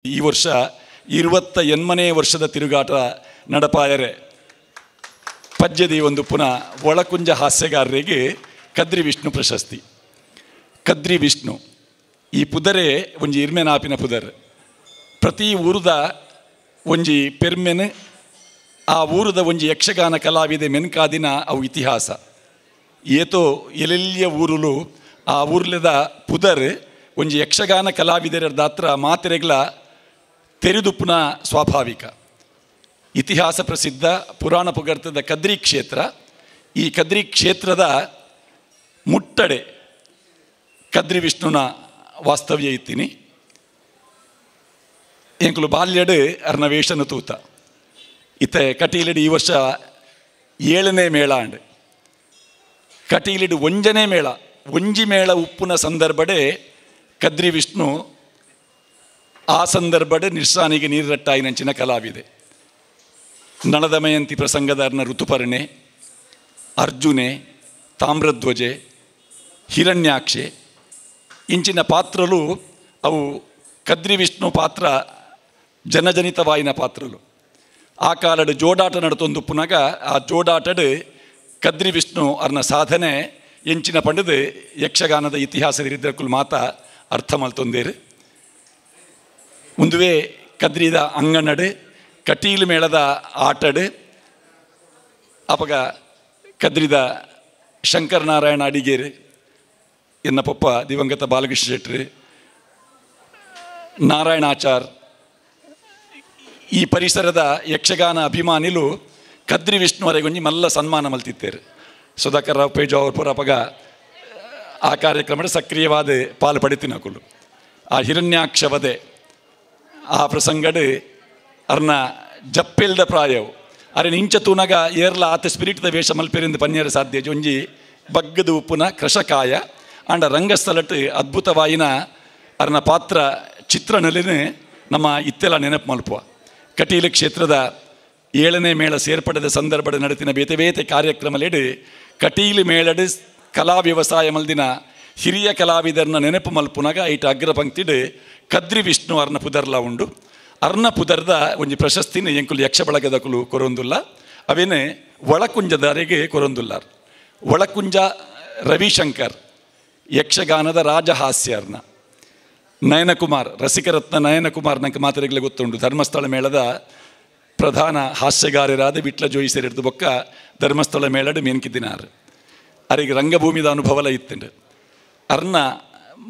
ಈ ವರ್ಷ 28ನೇ ವರ್ಷದ ತಿರುಗಾಟ ನಡಪಾಯರೆ ಪದ್ಯದಿ ಒಂದು ಪುನಃ ಒಳಕುಂಜ ಹಾಸ್ಯಗಾರರಿಗೆ ಕದ್ರಿ ವಿಷ್ಣು ಪ್ರಶಸ್ತಿ. ಕದ್ರಿ ವಿಷ್ಣು ಈ ಪುದರೆ ಒಂಜಿ ಇರ್ಮೆನಾಪಿನ ಪುದರ್. ಪ್ರತಿ ಊರದ ಒಂಜಿ ಪೆರ್ಮೆನ್ ಆ ಊರದ ಒಂಜಿ ಯಕ್ಷಗಾನ ಕಲಾವಿದೆ ಮೆನ್ಕಾದಿನ ಅವು ಇತಿಹಾಸ ಏತೋ ಎಲ್ಲೆಲ್ಲಿಯ ಊರುಲು ಆ ಊರ್ಲೆದ ಪುದರ್ ಒಂಜಿ ಯಕ್ಷಗಾನ ಕಲಾವಿದರ ದಾತ್ರ ಮಾತೆರೆಗ್ಲ ತೆರೆದುಪುನ ಸ್ವಾಭಾವಿಕ. ಇತಿಹಾಸ ಪ್ರಸಿದ್ಧ ಪುರಾಣ ಪುಗರ್ತದ ಕದ್ರಿ ಕ್ಷೇತ್ರ. ಈ ಕದ್ರಿ ಕ್ಷೇತ್ರದ ಮುಟ್ಟಡೆ ಕದ್ರಿ ವಿಷ್ಣುನ ವಾಸ್ತವ್ಯ ಇತ್ತೀನಿ. ಎಂಕುಲು ಬಾಲ್ಯಡ್ ಅರ್ನ ವೇಷನ ತೂತ ಇತ್ತೆ ಕಟೀಲಡ್ ಈ ವರ್ಷ 7ನೇ ಮೇಳ ಅಂಡ್ ಕಟೀಲಡ್ ಒಂಜನೇ ಮೇಳ ಒಂಜಿ ಮೇಳ ಉಪ್ಪುನ ಸಂದರ್ಭಡೆ ಕದ್ರಿ ವಿಷ್ಣು ಆ ಸಂದರ್ಭಡೆ ನಿರ್ಸಾನಿಗೆ ನೀರಟ್ಟಾಯಿನಂಚಿನ ಕಲಾವಿದೆ. ನಳದಮಯಂತಿ ಪ್ರಸಂಗದಾರ್ನ ಋತುಪರ್ಣೆ, ಅರ್ಜುನೆ, ತಾಮ್ರಧ್ವಜೆ, ಹಿರಣ್ಯಾಕ್ಷೆ ಇಂಚಿನ ಪಾತ್ರಲು ಅವು ಕದ್ರಿ ವಿಷ್ಣು ಪಾತ್ರ ಜನಜನಿತವಾಯಿನ ಪಾತ್ರಲು. ಆ ಕಾಲಡ್ ಜೋಡಾಟ ನಡತೊಂದು ಪುನಗ ಆ ಜೋಡಾಟಡ್ ಕದ್ರಿ ವಿಷ್ಣು ಅರ್ನ ಸಾಧನೆ ಎಂಚಿನ ಪಂಡದು ಯಕ್ಷಗಾನದ ಇತಿಹಾಸದಿರಿದ್ದಕ್ಕೂ ಮಾತ ಅರ್ಥ ಮಲ್ತೊಂದೇರು. ಮುಂದುವೆ ಕದ್ರಿದ ಅಂಗನಡು ಕಟೀಲು ಮೇಳದ ಆಟಡು ಅಪಗ ಕದ್ರಿದ ಶಂಕರನಾರಾಯಣ ಅಡಿಗೇರು ಎನ್ನ ಪೊಪ್ಪ ದಿವಂಗತ ಬಾಲಕೃಷ್ಣ ಶೆಟ್ರು, ನಾರಾಯಣಾಚಾರ್ ಈ ಪರಿಸರದ ಯಕ್ಷಗಾನ ಅಭಿಮಾನಿಲು ಕದ್ರಿ ವಿಷ್ಣುವರೆಗೊಂಜಿ ಮಲ್ಲ ಸನ್ಮಾನ ಮಲ್ತಿತ್ತೇರು. ಸುಧಾಕರ್ ರಾವ್ ಪೇಜ ಅವ್ರ ಪುರ ಅಪಗ ಆ ಕಾರ್ಯಕ್ರಮದ ಸಕ್ರಿಯವಾದ ಪಾಲು ಪಡಿತಿನಕುಲು. ಆ ಹಿರಣ್ಯಾಕ್ಷ ವಧೆ ಆ ಪ್ರಸಂಗಡ್ ಅರ್ನ ಜಪ್ಪೆಲ್ದ ಪ್ರಾಯವು ಅರೆ ಇಂಚ ತೂನಗ ಏರ್ಲ ಆತ ಸ್ಪಿರಿಟ್ದ ವೇಷ ಮಲ್ಪೆರಿಂದ ಪನ್ಯರ ಸಾಧ್ಯ ಒಂಜಿ ಬಗ್ಗದು ಉಪ್ಪುನ ಕೃಷಕಾಯ ಅಂಡ ರಂಗಸ್ಥಳಟ್ ಅದ್ಭುತವಾಯಿನ ಅರ್ನ ಪಾತ್ರ ಚಿತ್ರಣಲಿನ ನಮ್ಮ ಇತ್ತೆಲ್ಲ ನೆನಪು ಮಲ್ಪುವ. ಕಟೀಲು ಕ್ಷೇತ್ರದ 7ನೇ ಮೇಳ ಸೇರ್ಪಡೆದ ಸಂದರ್ಭದ ನಡತಿನ ಬೇತೆ ಬೇತೆ ಕಾರ್ಯಕ್ರಮಲೆಡ್ ಕಟೀಲು ಮೇಳಡ್ ಕಲಾ ವ್ಯವಸಾಯ ಮಲ್ದಿನ ಹಿರಿಯ ಕಲಾವಿದರ್ನ ನೆನಪು ಮಲ್ಪುನಾಗ ಐಟ ಅಗ್ರ ಪಂಕ್ತಿಡ್ ಕದ್ರಿ ವಿಷ್ಣು ಅರ್ನ ಪುದರ್ಲ ಉಂಡು. ಅರ್ನ ಪುದರ್ದ ಒಂಜಿ ಪ್ರಶಸ್ತಿನ ಎಂಕುಲು ಯಕ್ಷ ಬಳಗದಕುಲು ಕೊರೊಂದುಲ್ಲ. ಅವೇನೇ ಒಳಕುಂಜದಾರಿಗೆ ಕೊರೊಂದುಲ್ಲಾರ್. ಒಳಕುಂಜ ರವಿಶಂಕರ್ ಯಕ್ಷಗಾನದ ರಾಜಹಾಸ್ಯರ್ನ ನಯನಕುಮಾರ್ ರಸಿಕರತ್ನ ನಯನಕುಮಾರ್ ನಂಗೆ ಮಾತರೆಗ್ಲೆ ಗೊತ್ತುಂಡು. ಧರ್ಮಸ್ಥಳ ಮೇಳದ ಪ್ರಧಾನ ಹಾಸ್ಯಗಾರರಾದ ವಿಟ್ಲ ಜೋಯಿ ಸೇರಿಡ್ದು ಬೊಕ್ಕ ಧರ್ಮಸ್ಥಳ ಮೇಳಡ್ ಮೇನ್ಕಿದ್ದಿನಾರು ಅರಿಗೆ ರಂಗಭೂಮಿದ ಅನುಭವಲ ಇತ್ತಂಡು. ಅರ್ನ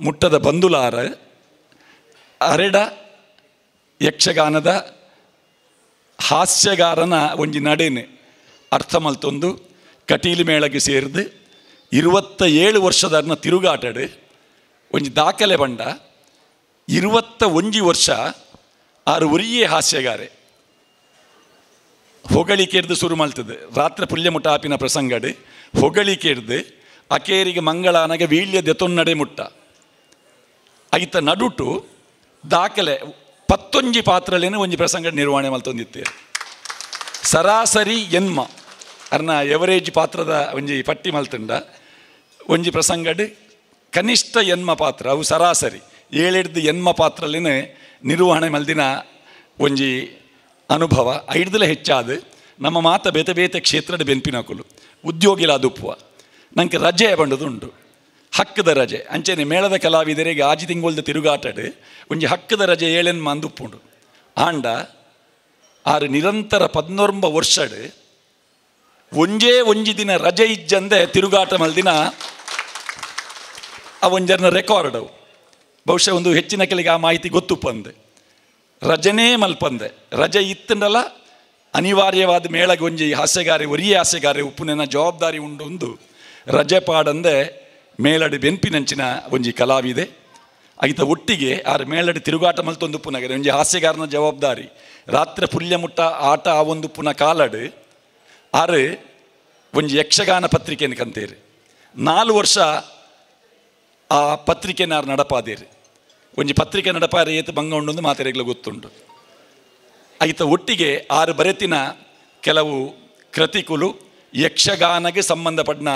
ಮುಟ್ಟದ ಬಂದುಲಾರ ಅರೆಡ ಯಕ್ಷಗಾನದ ಹಾಸ್ಯಗಾರನ ಒಂಜಿ ನಡೆನೆ ಅರ್ಥ ಮಲ್ತೊಂದು ಕಟೀಲು ಮೇಳಗೆ ಸೇರಿದು 27 ವರ್ಷದ ಅರ್ನ ತಿರುಗಾಟಡು ಒಂಜಿ ದಾಖಲೆ ಬಂಡ 21 ವರ್ಷ ಆರು ಒರಿಯೇ ಹಾಸ್ಯಗಾರೆ ಹೊಗಳಿಕೆರ್ದು ಶುರು ಮಲ್ತದೆ. ರಾತ್ರಿ ಪುಲ್ಯ ಮುಟ್ಟ ಆಪಿನ ಪ್ರಸಂಗಡು ಹೊಗಳಿಕೆರ್ದು ಅಕೇರಿಗೆ ಮಂಗಳಾನಗೆ ವೀಳ್ಯ ದೆತೊನ್ನಡೆ ಮುಟ್ಟ ಐತ ನಡುಟು ದಾಖಲೆ 11 ಪಾತ್ರಲೇನೆ ಒಂಜಿ ಪ್ರಸಂಗ ನಿರ್ವಹಣೆ ಮಲ್ತೊಂದಿತ್ತೇರು. ಸರಾಸರಿ ಎನ್ಮ ಅರ್ನ ಎವರೇಜ್ ಪಾತ್ರದ ಒಂಜಿ ಪಟ್ಟಿ ಮಲ್ತಂಡ ಒಂಜಿ ಪ್ರಸಂಗಡ್ ಕನಿಷ್ಠ ಎನ್ಮ ಪಾತ್ರ ಅವು ಸರಾಸರಿ 7 ಎನ್ಮ ಪಾತ್ರಲೇನೆ ನಿರ್ವಹಣೆ ಮಲ್ದಿನ ಒಂಜಿ ಅನುಭವ ಐಡ್ದಲೇ ಹೆಚ್ಚಾದ ನಮ್ಮ ಮಾತ ಬೇತೆ ಬೇತೆ ಕ್ಷೇತ್ರದ ಬೆನ್ಪಿನಕುಲು ಉದ್ಯೋಗಿಲಾದುಪ್ಪುವ ನಂಗೆ ರಜೆ ಬಂಡದುಂಡು. ಹಕ್ಕದ ರಜೆ ಅಂಚೆನೆ ಮೇಳದ ಕಲಾವಿದರಿಗೆ ಆಜಿ ತಿಂಗೊಳ್ದ ತಿರುಗಾಟಡು ಒಂಜಿ ಹಕ್ಕದ ರಜೆ 7 ಮಂದುಪ್ಪುಂಡು. ಆಂಡ ಆರು ನಿರಂತರ 19 ವರ್ಷಡ್ ಒಂಜೇ ಒಂಜಿ ದಿನ ರಜೆ ಇಜ್ಜಂದೆ ತಿರುಗಾಟ ಮಲ್ದಿನ ಆ ಒಂಜರ್ನ ರೆಕಾರ್ಡ್ ಅವು. ಬಹುಶಃ ಒಂದು ಹೆಚ್ಚಿನ ಕೆಲಿಗೆ ಆ ಮಾಹಿತಿ ಗೊತ್ತುಪ್ಪಂದೆ ರಜನೇ ಮಲ್ಪಂದೆ ರಜೆ ಇತ್ತಂಡಲ್ಲ ಅನಿವಾರ್ಯವಾದ ಮೇಳಗೆ ಒಂಜಿ ಹಾಸ್ಯಗಾರೆ ಒರಿಯೇ ಹಾಸ್ಯಗಾರೆ ಉಪ್ಪುನ ಜವಾಬ್ದಾರಿ ಉಂಡು ಒಂದು ರಜೆ ಪಾಡಂದೆ ಮೇಳಡಿ ಬೆನ್ಪಿನಂಚಿನ ಒಂಜಿ ಕಲಾವಿದೆ ಐತ ಒಟ್ಟಿಗೆ ಆರು ಮೇಳಡಿ ತಿರುಗಾಟ ಮಲ್ತೊಂದು ಪುನಗರೆ ಒಂಜಿ ಹಾಸ್ಯಗಾರನ ಜವಾಬ್ದಾರಿ ರಾತ್ರಿ ಪುಲ್ಯ ಮುಟ್ಟ ಆಟ ಆ ಒಂದು ಪುನಃ ಕಾಲಡು ಆರು ಒಂಜಿ ಯಕ್ಷಗಾನ ಪತ್ರಿಕೆಯನ್ನು ಕಂತೇರಿ 4 ವರ್ಷ ಆ ಪತ್ರಿಕೆನ ಆರು ನಡಪಾದೇರಿ ಒಂಜಿ ಪತ್ರಿಕೆ ನಡಪಾರೆ ಏತು ಬಂಗ ಉಂಡು ಮಾತೆರೆಗ್ಲ ಗೊತ್ತುಂಡು. ಐತ ಒಟ್ಟಿಗೆ ಆರು ಬರೆತಿನ ಕೆಲವು ಕೃತಿಕುಲು ಯಕ್ಷಗಾನಗೆ ಸಂಬಂಧಪಟ್ಟ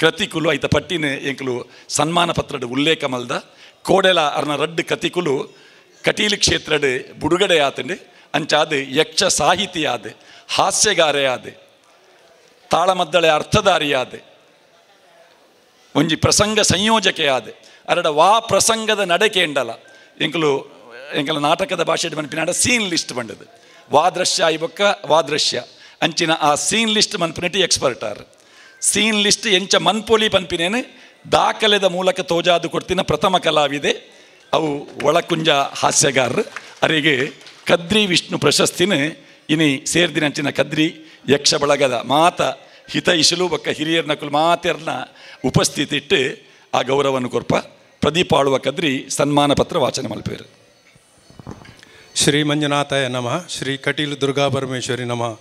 ಕೃತಿಕುಲು ಐತ ಪಟ್ಟಿನ ಎಂಕುಲು ಸನ್ಮಾನ ಪತ್ರದ ಉಲ್ಲೇಖ ಮಲ್ದ ಕೋಡೆಲ ಅರ್ನ ರಡ್ಡು ಕತಿಕುಲು ಕಟೀಲು ಕ್ಷೇತ್ರಡ್ ಬುಡುಗಡೆ ಆತಂಡು ಅಂಚಾದ ಯಕ್ಷ ಸಾಹಿತಿಯಾದ ಹಾಸ್ಯಗಾರೆಯಾದ ತಾಳಮದ್ದಳೆ ಅರ್ಥಧಾರಿಯಾದ ಒಂಜಿ ಪ್ರಸಂಗ ಸಂಯೋಜಕೆಯಾದ ಅರಡ ವಾ ಪ್ರಸಂಗದ ನಡಕೆ ಎಂಡಲ್ಲ ಎಂಕಲು ನಾಟಕದ ಭಾಷೆ ಮನ್ಪಿನಾಡ ಸೀನ್ ಲಿಸ್ಟ್ ಬಂಡದು ವಾದೃಶ್ಯ ಇವಕ್ಕ ವಾದೃಶ್ಯ ಅಂಚಿನ ಆ ಸೀನ್ ಲಿಸ್ಟ್ ಮನ್ಪಿನಟಿ ಎಕ್ಸ್ಪರ್ಟ್ ಆರ್ ಸೀನ್ ಲಿಸ್ಟ್ ಎಂಚ ಮನ್ಪೊಲಿ ಪನ್ಪಿನೇನು ದಾಖಲೆದ ಮೂಲಕ ತೋಜಾದು ಕೊಡ್ತಿನ ಪ್ರಥಮ ಕಲಾವಿದೆ ಅವು ಒಳಕುಂಜ ಹಾಸ್ಯಗಾರರು ಅವರಿಗೆ ಕದ್ರಿ ವಿಷ್ಣು ಪ್ರಶಸ್ತಿನ ಇನಿ ಸೇರ್ದಿನಂಚಿನ ಕದ್ರಿ ಯಕ್ಷ ಬಳಗದ ಮಾತ ಹಿತೈಷಲು ಬೊಕ್ಕ ಹಿರಿಯರ್ ನಕುಲು ಮಾತೆರ್ನ ಉಪಸ್ಥಿತಿ ಇಟ್ಟು ಆ ಗೌರವವನ್ನು ಕೊರ್ಪ ಪ್ರದೀಪ ಆಳುವ ಕದ್ರಿ ಸನ್ಮಾನ ಪತ್ರ ವಾಚನ ಮಲ್ಪೇರು. ಶ್ರೀ ಮಂಜುನಾಥಾಯ ನಮಃ. ಶ್ರೀ ಕಟೀಲು ದುರ್ಗಾ ಪರಮೇಶ್ವರಿ ನಮಃ.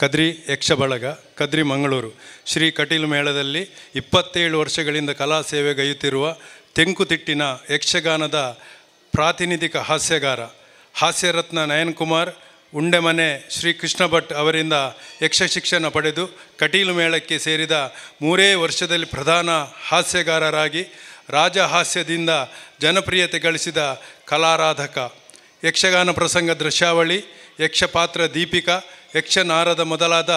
ಕದ್ರಿ ಯಕ್ಷ ಬಳಗ ಕದ್ರಿ ಮಂಗಳೂರು ಶ್ರೀ ಕಟೀಲು ಮೇಳದಲ್ಲಿ 27 ವರ್ಷಗಳಿಂದ ಕಲಾ ಸೇವೆಗೈಯುತ್ತಿರುವ ತೆಂಕುತಿಟ್ಟಿನ ಯಕ್ಷಗಾನದ ಪ್ರಾತಿನಿಧಿಕ ಹಾಸ್ಯಗಾರ ಹಾಸ್ಯರತ್ನ ನಯನ್ ಕುಮಾರ್ ಉಂಡೆಮನೆ ಶ್ರೀ ಕೃಷ್ಣ ಭಟ್ ಅವರಿಂದ ಯಕ್ಷ ಶಿಕ್ಷಣ ಪಡೆದು ಕಟೀಲು ಮೇಳಕ್ಕೆ ಸೇರಿದ 3 ವರ್ಷದಲ್ಲಿ ಪ್ರಧಾನ ಹಾಸ್ಯಗಾರರಾಗಿ ರಾಜಹಾಸ್ಯದಿಂದ ಜನಪ್ರಿಯತೆ ಗಳಿಸಿದ ಕಲಾರಾಧಕ. ಯಕ್ಷಗಾನ ಪ್ರಸಂಗ ದೃಶ್ಯಾವಳಿ, ಯಕ್ಷಪಾತ್ರ ದೀಪಿಕಾ, ಯಕ್ಷನಾರದ ಮೊದಲಾದ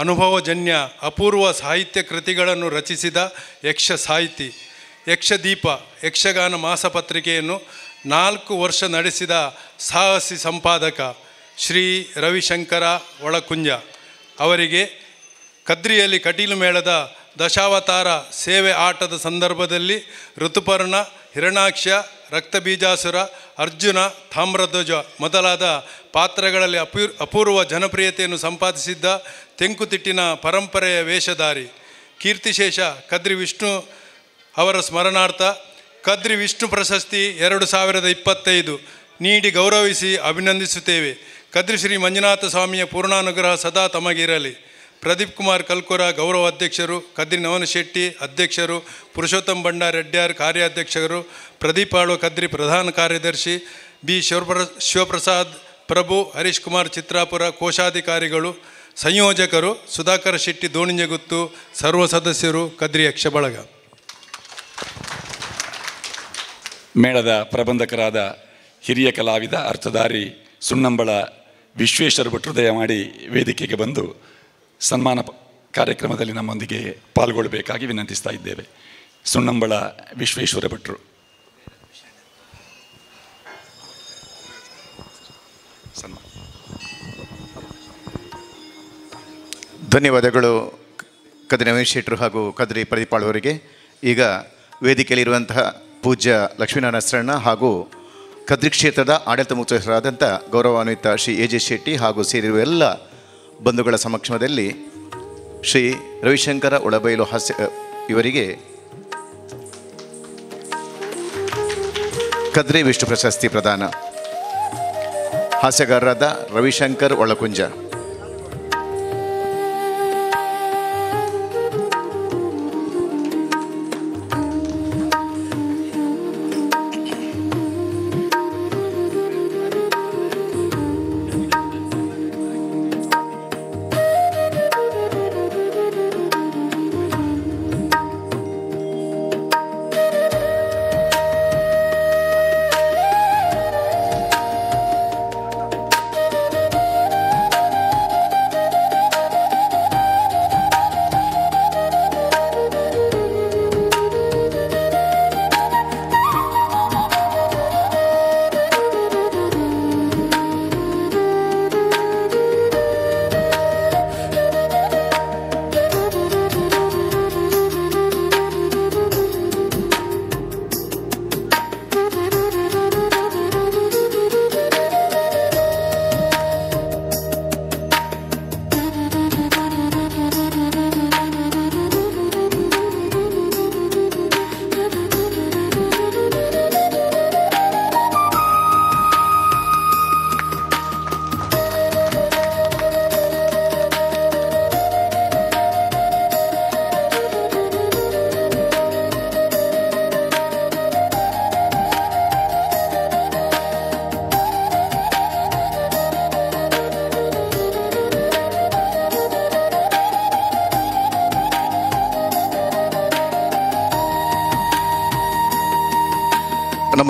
ಅನುಭವಜನ್ಯ ಅಪೂರ್ವ ಸಾಹಿತ್ಯ ಕೃತಿಗಳನ್ನು ರಚಿಸಿದ ಯಕ್ಷ ಸಾಹಿತಿ. ಯಕ್ಷದೀಪ ಯಕ್ಷಗಾನ ಮಾಸಪತ್ರಿಕೆಯನ್ನು 4 ವರ್ಷ ನಡೆಸಿದ ಸಾಹಸಿ ಸಂಪಾದಕ ಶ್ರೀ ರವಿಶಂಕರ ಒಳಕುಂಜ ಅವರಿಗೆ ಕದ್ರಿಯಲ್ಲಿ ಕಟೀಲು ಮೇಳದ ದಶಾವತಾರ ಸೇವೆ ಆಟದ ಸಂದರ್ಭದಲ್ಲಿ ಋತುಪರ್ಣ, ಹಿರಣಾಕ್ಷ, ರಕ್ತಬೀಜಾಸುರ, ಅರ್ಜುನ, ತಾಮ್ರಧ್ವಜ ಮೊದಲಾದ ಪಾತ್ರಗಳಲ್ಲಿ ಅಪೂರ್ವ ಜನಪ್ರಿಯತೆಯನ್ನು ಸಂಪಾದಿಸಿದ್ದ ತೆಂಕುತಿಟ್ಟಿನ ಪರಂಪರೆಯ ವೇಷಧಾರಿ. ಕೀರ್ತಿಶೇಷ ಕದ್ರಿ ವಿಷ್ಣು ಅವರ ಸ್ಮರಣಾರ್ಥ ಕದ್ರಿ ವಿಷ್ಣು ಪ್ರಶಸ್ತಿ 2025 ನೀಡಿ ಗೌರವಿಸಿ ಅಭಿನಂದಿಸುತ್ತೇವೆ. ಕದ್ರಿ ಶ್ರೀ ಮಂಜುನಾಥ ಸ್ವಾಮಿಯ ಪೂರ್ಣಾನುಗ್ರಹ ಸದಾ ತಮಗಿರಲಿ. ಪ್ರದೀಪ್ ಕುಮಾರ್ ಕಲ್ಕುರ ಗೌರವ ಅಧ್ಯಕ್ಷರು, ಕದ್ರಿ ನವನ ಶೆಟ್ಟಿ ಅಧ್ಯಕ್ಷರು, ಪುರುಷೋತ್ತಮ್ ಭಂಡಾರ್ ರೆಡ್ಡಿಯಾರ್ ಕಾರ್ಯಾಧ್ಯಕ್ಷರು, ಪ್ರದೀಪ್ ಆಳ್ವ ಕದ್ರಿ ಪ್ರಧಾನ ಕಾರ್ಯದರ್ಶಿ, ಬಿ ಶಿವಪ್ರಸಾದ್ ಪ್ರಭು, ಹರೀಶ್ ಕುಮಾರ್ ಚಿತ್ರಾಪುರ ಕೋಶಾಧಿಕಾರಿಗಳು, ಸಂಯೋಜಕರು ಸುಧಾಕರ ಶೆಟ್ಟಿ ದೋಣಿಂಜಗುತ್ತು, ಸರ್ವ ಸದಸ್ಯರು, ಕದ್ರಿ ಯಕ್ಷ ಬಳಗ. ಮೇಳದ ಪ್ರಬಂಧಕರಾದ ಹಿರಿಯ ಕಲಾವಿದ ಅರ್ಥಧಾರಿ ಸುಣ್ಣಂಬಳ ವಿಶ್ವೇಶ್ವರ ಭಟ್ರು ದಯಮಾಡಿ ವೇದಿಕೆಗೆ ಬಂದು ಸನ್ಮಾನ ಕಾರ್ಯಕ್ರಮದಲ್ಲಿ ನಮ್ಮೊಂದಿಗೆ ಪಾಲ್ಗೊಳ್ಳಬೇಕಾಗಿ ವಿನಂತಿಸ್ತಾ ಇದ್ದೇವೆ. ಸುಣ್ಣಂಬಳ ವಿಶ್ವೇಶ್ವರ ಭಟ್ರು. ಧನ್ಯವಾದಗಳು ಕದ್ರಿ ನವೀನ್ ಶೆಟ್ರು ಹಾಗೂ ಕದ್ರಿ ಪ್ರದೀಪಾಳ್ ಅವರಿಗೆ. ಈಗ ವೇದಿಕೆಯಲ್ಲಿರುವಂತಹ ಪೂಜ್ಯ ಲಕ್ಷ್ಮೀನಾರಾಯಣ ಶರಣ ಹಾಗೂ ಕದ್ರಿ ಕ್ಷೇತ್ರದ ಆಡಳಿತ ಮುಖ್ಯಸ್ಥರಾದಂಥ ಗೌರವಾನ್ವಿತ ಶ್ರೀ ಎ ಜೆ ಶೆಟ್ಟಿ ಹಾಗೂ ಸೇರಿರುವ ಎಲ್ಲ ಬಂಧುಗಳ ಸಮಕ್ಷಮದಲ್ಲಿ ಶ್ರೀ ರವಿಶಂಕರ ಒಳಬೈಲು ಹಾಸ್ಯ ಇವರಿಗೆ ಕದ್ರಿ ವಿಷ್ಣು ಪ್ರಶಸ್ತಿ ಪ್ರದಾನ. ಹಾಸ್ಯಗಾರರಾದ ರವಿಶಂಕರ್ ಒಳಕುಂಜ.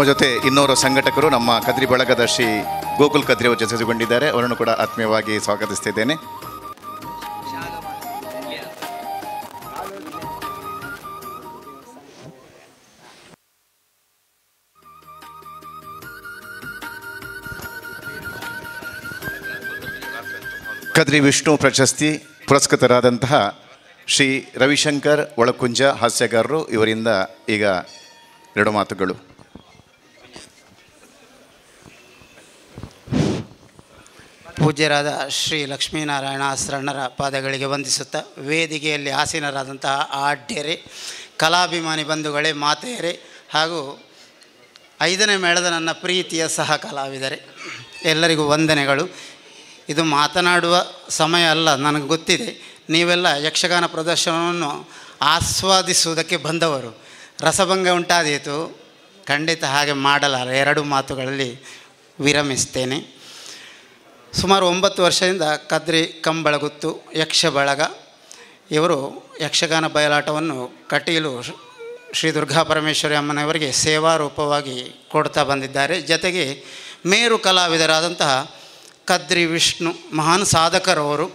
ನಮ್ಮ ಜೊತೆ ಇನ್ನೋರ್ವ ಸಂಘಟಕರು ನಮ್ಮ ಕದ್ರಿ ಬಳಗದ ಶ್ರೀ ಗೋಕುಲ್ ಕದ್ರಿ ಅವರು ಜೊತೆಗೊಂಡಿದ್ದಾರೆ. ಅವರನ್ನು ಕೂಡ ಆತ್ಮೀಯವಾಗಿ ಸ್ವಾಗತಿಸ್ತಿದ್ದೇನೆ. ಕದ್ರಿ ವಿಷ್ಣು ಪ್ರಶಸ್ತಿ ಪುರಸ್ಕೃತರಾದಂತಹ ಶ್ರೀ ರವಿಶಂಕರ್ ಒಳಕುಂಜ ಹಾಸ್ಯಗಾರರು, ಇವರಿಂದ ಈಗ 2 ಮಾತುಗಳು. ಪೂಜ್ಯರಾದ ಶ್ರೀ ಲಕ್ಷ್ಮೀನಾರಾಯಣ ಶರಣರ ಪಾದಗಳಿಗೆ ವಂದಿಸುತ್ತಾ, ವೇದಿಕೆಯಲ್ಲಿ ಆಸೀನರಾದಂತಹ ಆಢ್ಯರೇ, ಕಲಾಭಿಮಾನಿ ಬಂಧುಗಳೇ, ಮಾತೆಯರೇ ಹಾಗೂ 5ನೇ ಮೇಳದ ನನ್ನ ಪ್ರೀತಿಯ ಸಹ ಕಲಾವಿದರೇ, ಎಲ್ಲರಿಗೂ ವಂದನೆಗಳು. ಇದು ಮಾತನಾಡುವ ಸಮಯ ಅಲ್ಲ, ನನಗೆ ಗೊತ್ತಿದೆ. ನೀವೆಲ್ಲ ಯಕ್ಷಗಾನ ಪ್ರದರ್ಶನವನ್ನು ಆಸ್ವಾದಿಸುವುದಕ್ಕೆ ಬಂದವರು. ರಸಭಂಗ ಉಂಟಾದೀತು, ಖಂಡಿತ ಹಾಗೆ ಮಾಡಲಾರ. 2 ಮಾತುಗಳಲ್ಲಿ ವಿರಮಿಸ್ತೇನೆ. ಸುಮಾರು 9 ವರ್ಷದಿಂದ ಕದ್ರಿ ಕಂಬಳಗುತ್ತು ಯಕ್ಷ ಬಳಗ ಇವರು ಯಕ್ಷಗಾನ ಬಯಲಾಟವನ್ನು ಕಟೀಲು ಶ್ರೀ ದುರ್ಗಾ ಪರಮೇಶ್ವರಿ ಅಮ್ಮನವರಿಗೆ ಸೇವಾರೂಪವಾಗಿ ಕೊಡ್ತಾ ಬಂದಿದ್ದಾರೆ. ಜೊತೆಗೆ ಮೇರು ಕಲಾವಿದರಾದಂತಹ ಕದ್ರಿ ವಿಷ್ಣು ಮಹಾನ್ ಸಾಧಕರವರು.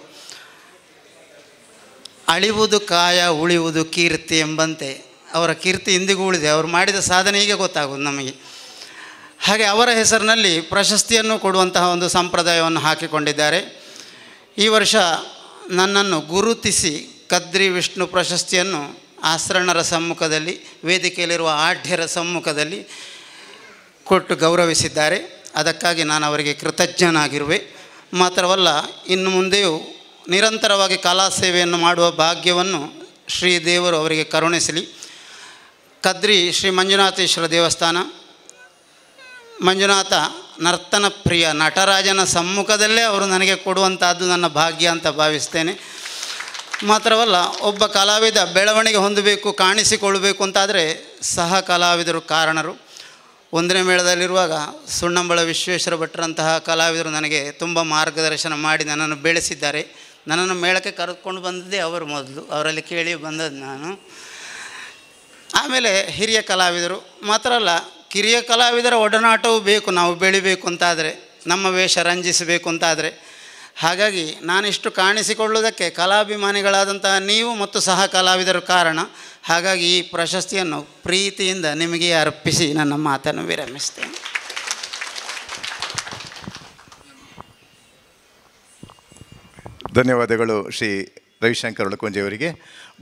ಅಳಿವುದು ಕಾಯ ಉಳಿಯುವುದು ಕೀರ್ತಿ ಎಂಬಂತೆ ಅವರ ಕೀರ್ತಿ ಇಂದಿಗೂ ಉಳಿದೆ. ಅವರು ಮಾಡಿದ ಸಾಧನೆ ಈಗ ಗೊತ್ತಾಗೋದು ನಮಗೆ. ಹಾಗೆ ಅವರ ಹೆಸರಿನಲ್ಲಿ ಪ್ರಶಸ್ತಿಯನ್ನು ಕೊಡುವಂತಹ ಒಂದು ಸಂಪ್ರದಾಯವನ್ನು ಹಾಕಿಕೊಂಡಿದ್ದಾರೆ. ಈ ವರ್ಷ ನನ್ನನ್ನು ಗುರುತಿಸಿ ಕದ್ರಿ ವಿಷ್ಣು ಪ್ರಶಸ್ತಿಯನ್ನು ಆಶ್ರಣರ ಸಮ್ಮುಖದಲ್ಲಿ, ವೇದಿಕೆಯಲ್ಲಿರುವ ಆಢ್ಯರ ಸಮ್ಮುಖದಲ್ಲಿ ಕೊಟ್ಟು ಗೌರವಿಸಿದ್ದಾರೆ. ಅದಕ್ಕಾಗಿ ನಾನು ಅವರಿಗೆ ಕೃತಜ್ಞನಾಗಿರುವೆ. ಮಾತ್ರವಲ್ಲ, ಇನ್ನು ಮುಂದೆಯೂ ನಿರಂತರವಾಗಿ ಕಲಾ ಸೇವೆಯನ್ನು ಮಾಡುವ ಭಾಗ್ಯವನ್ನು ಶ್ರೀದೇವರು ಅವರಿಗೆ ಕರುಣಿಸಲಿ. ಕದ್ರಿ ಶ್ರೀ ಮಂಜುನಾಥೇಶ್ವರ ದೇವಸ್ಥಾನ, ಮಂಜುನಾಥ ನರ್ತನ ಪ್ರಿಯ ನಟರಾಜನ ಸಮ್ಮುಖದಲ್ಲೇ ಅವರು ನನಗೆ ಕೊಡುವಂಥದ್ದು ನನ್ನ ಭಾಗ್ಯ ಅಂತ ಭಾವಿಸ್ತೇನೆ. ಮಾತ್ರವಲ್ಲ, ಒಬ್ಬ ಕಲಾವಿದ ಬೆಳವಣಿಗೆ ಹೊಂದಬೇಕು, ಕಾಣಿಸಿಕೊಳ್ಳಬೇಕು ಅಂತಾದರೆ ಸಹ ಕಲಾವಿದರು ಕಾರಣರು. 1ನೇ ಮೇಳದಲ್ಲಿರುವಾಗ ಸುಣ್ಣಂಬಳ ವಿಶ್ವೇಶ್ವರ ಭಟ್ರಂತಹ ಕಲಾವಿದರು ನನಗೆ ತುಂಬ ಮಾರ್ಗದರ್ಶನ ಮಾಡಿ ನನ್ನನ್ನು ಬೆಳೆಸಿದ್ದಾರೆ. ನನ್ನನ್ನು ಮೇಳಕ್ಕೆ ಕರೆದುಕೊಂಡು ಬಂದದ್ದೇ ಅವರು ಮೊದಲು, ಅವರಲ್ಲಿ ಕೇಳಿ ಬಂದದ್ದು ನಾನು. ಆಮೇಲೆ ಹಿರಿಯ ಕಲಾವಿದರು, ಮಾತ್ರ ಅಲ್ಲ ಕಿರಿಯ ಕಲಾವಿದರ ಒಡನಾಟವೂ ಬೇಕು ನಾವು ಬೆಳಿಬೇಕು ಅಂತಾದರೆ, ನಮ್ಮ ವೇಷ ರಂಜಿಸಬೇಕು ಅಂತಾದರೆ. ಹಾಗಾಗಿ ನಾನಿಷ್ಟು ಕಾಣಿಸಿಕೊಳ್ಳುವುದಕ್ಕೆ ಕಲಾಭಿಮಾನಿಗಳಾದಂತಹ ನೀವು ಮತ್ತು ಸಹ ಕಲಾವಿದರು ಕಾರಣ. ಹಾಗಾಗಿ ಈ ಪ್ರಶಸ್ತಿಯನ್ನು ಪ್ರೀತಿಯಿಂದ ನಿಮಗೆ ಅರ್ಪಿಸಿ ನನ್ನ ಮಾತನ್ನು ವಿರಮಿಸ್ತೇನೆ. ಧನ್ಯವಾದಗಳು ಶ್ರೀ ರವಿಶಂಕರ್ ಒಳಕುಂಜೆಯವರಿಗೆ.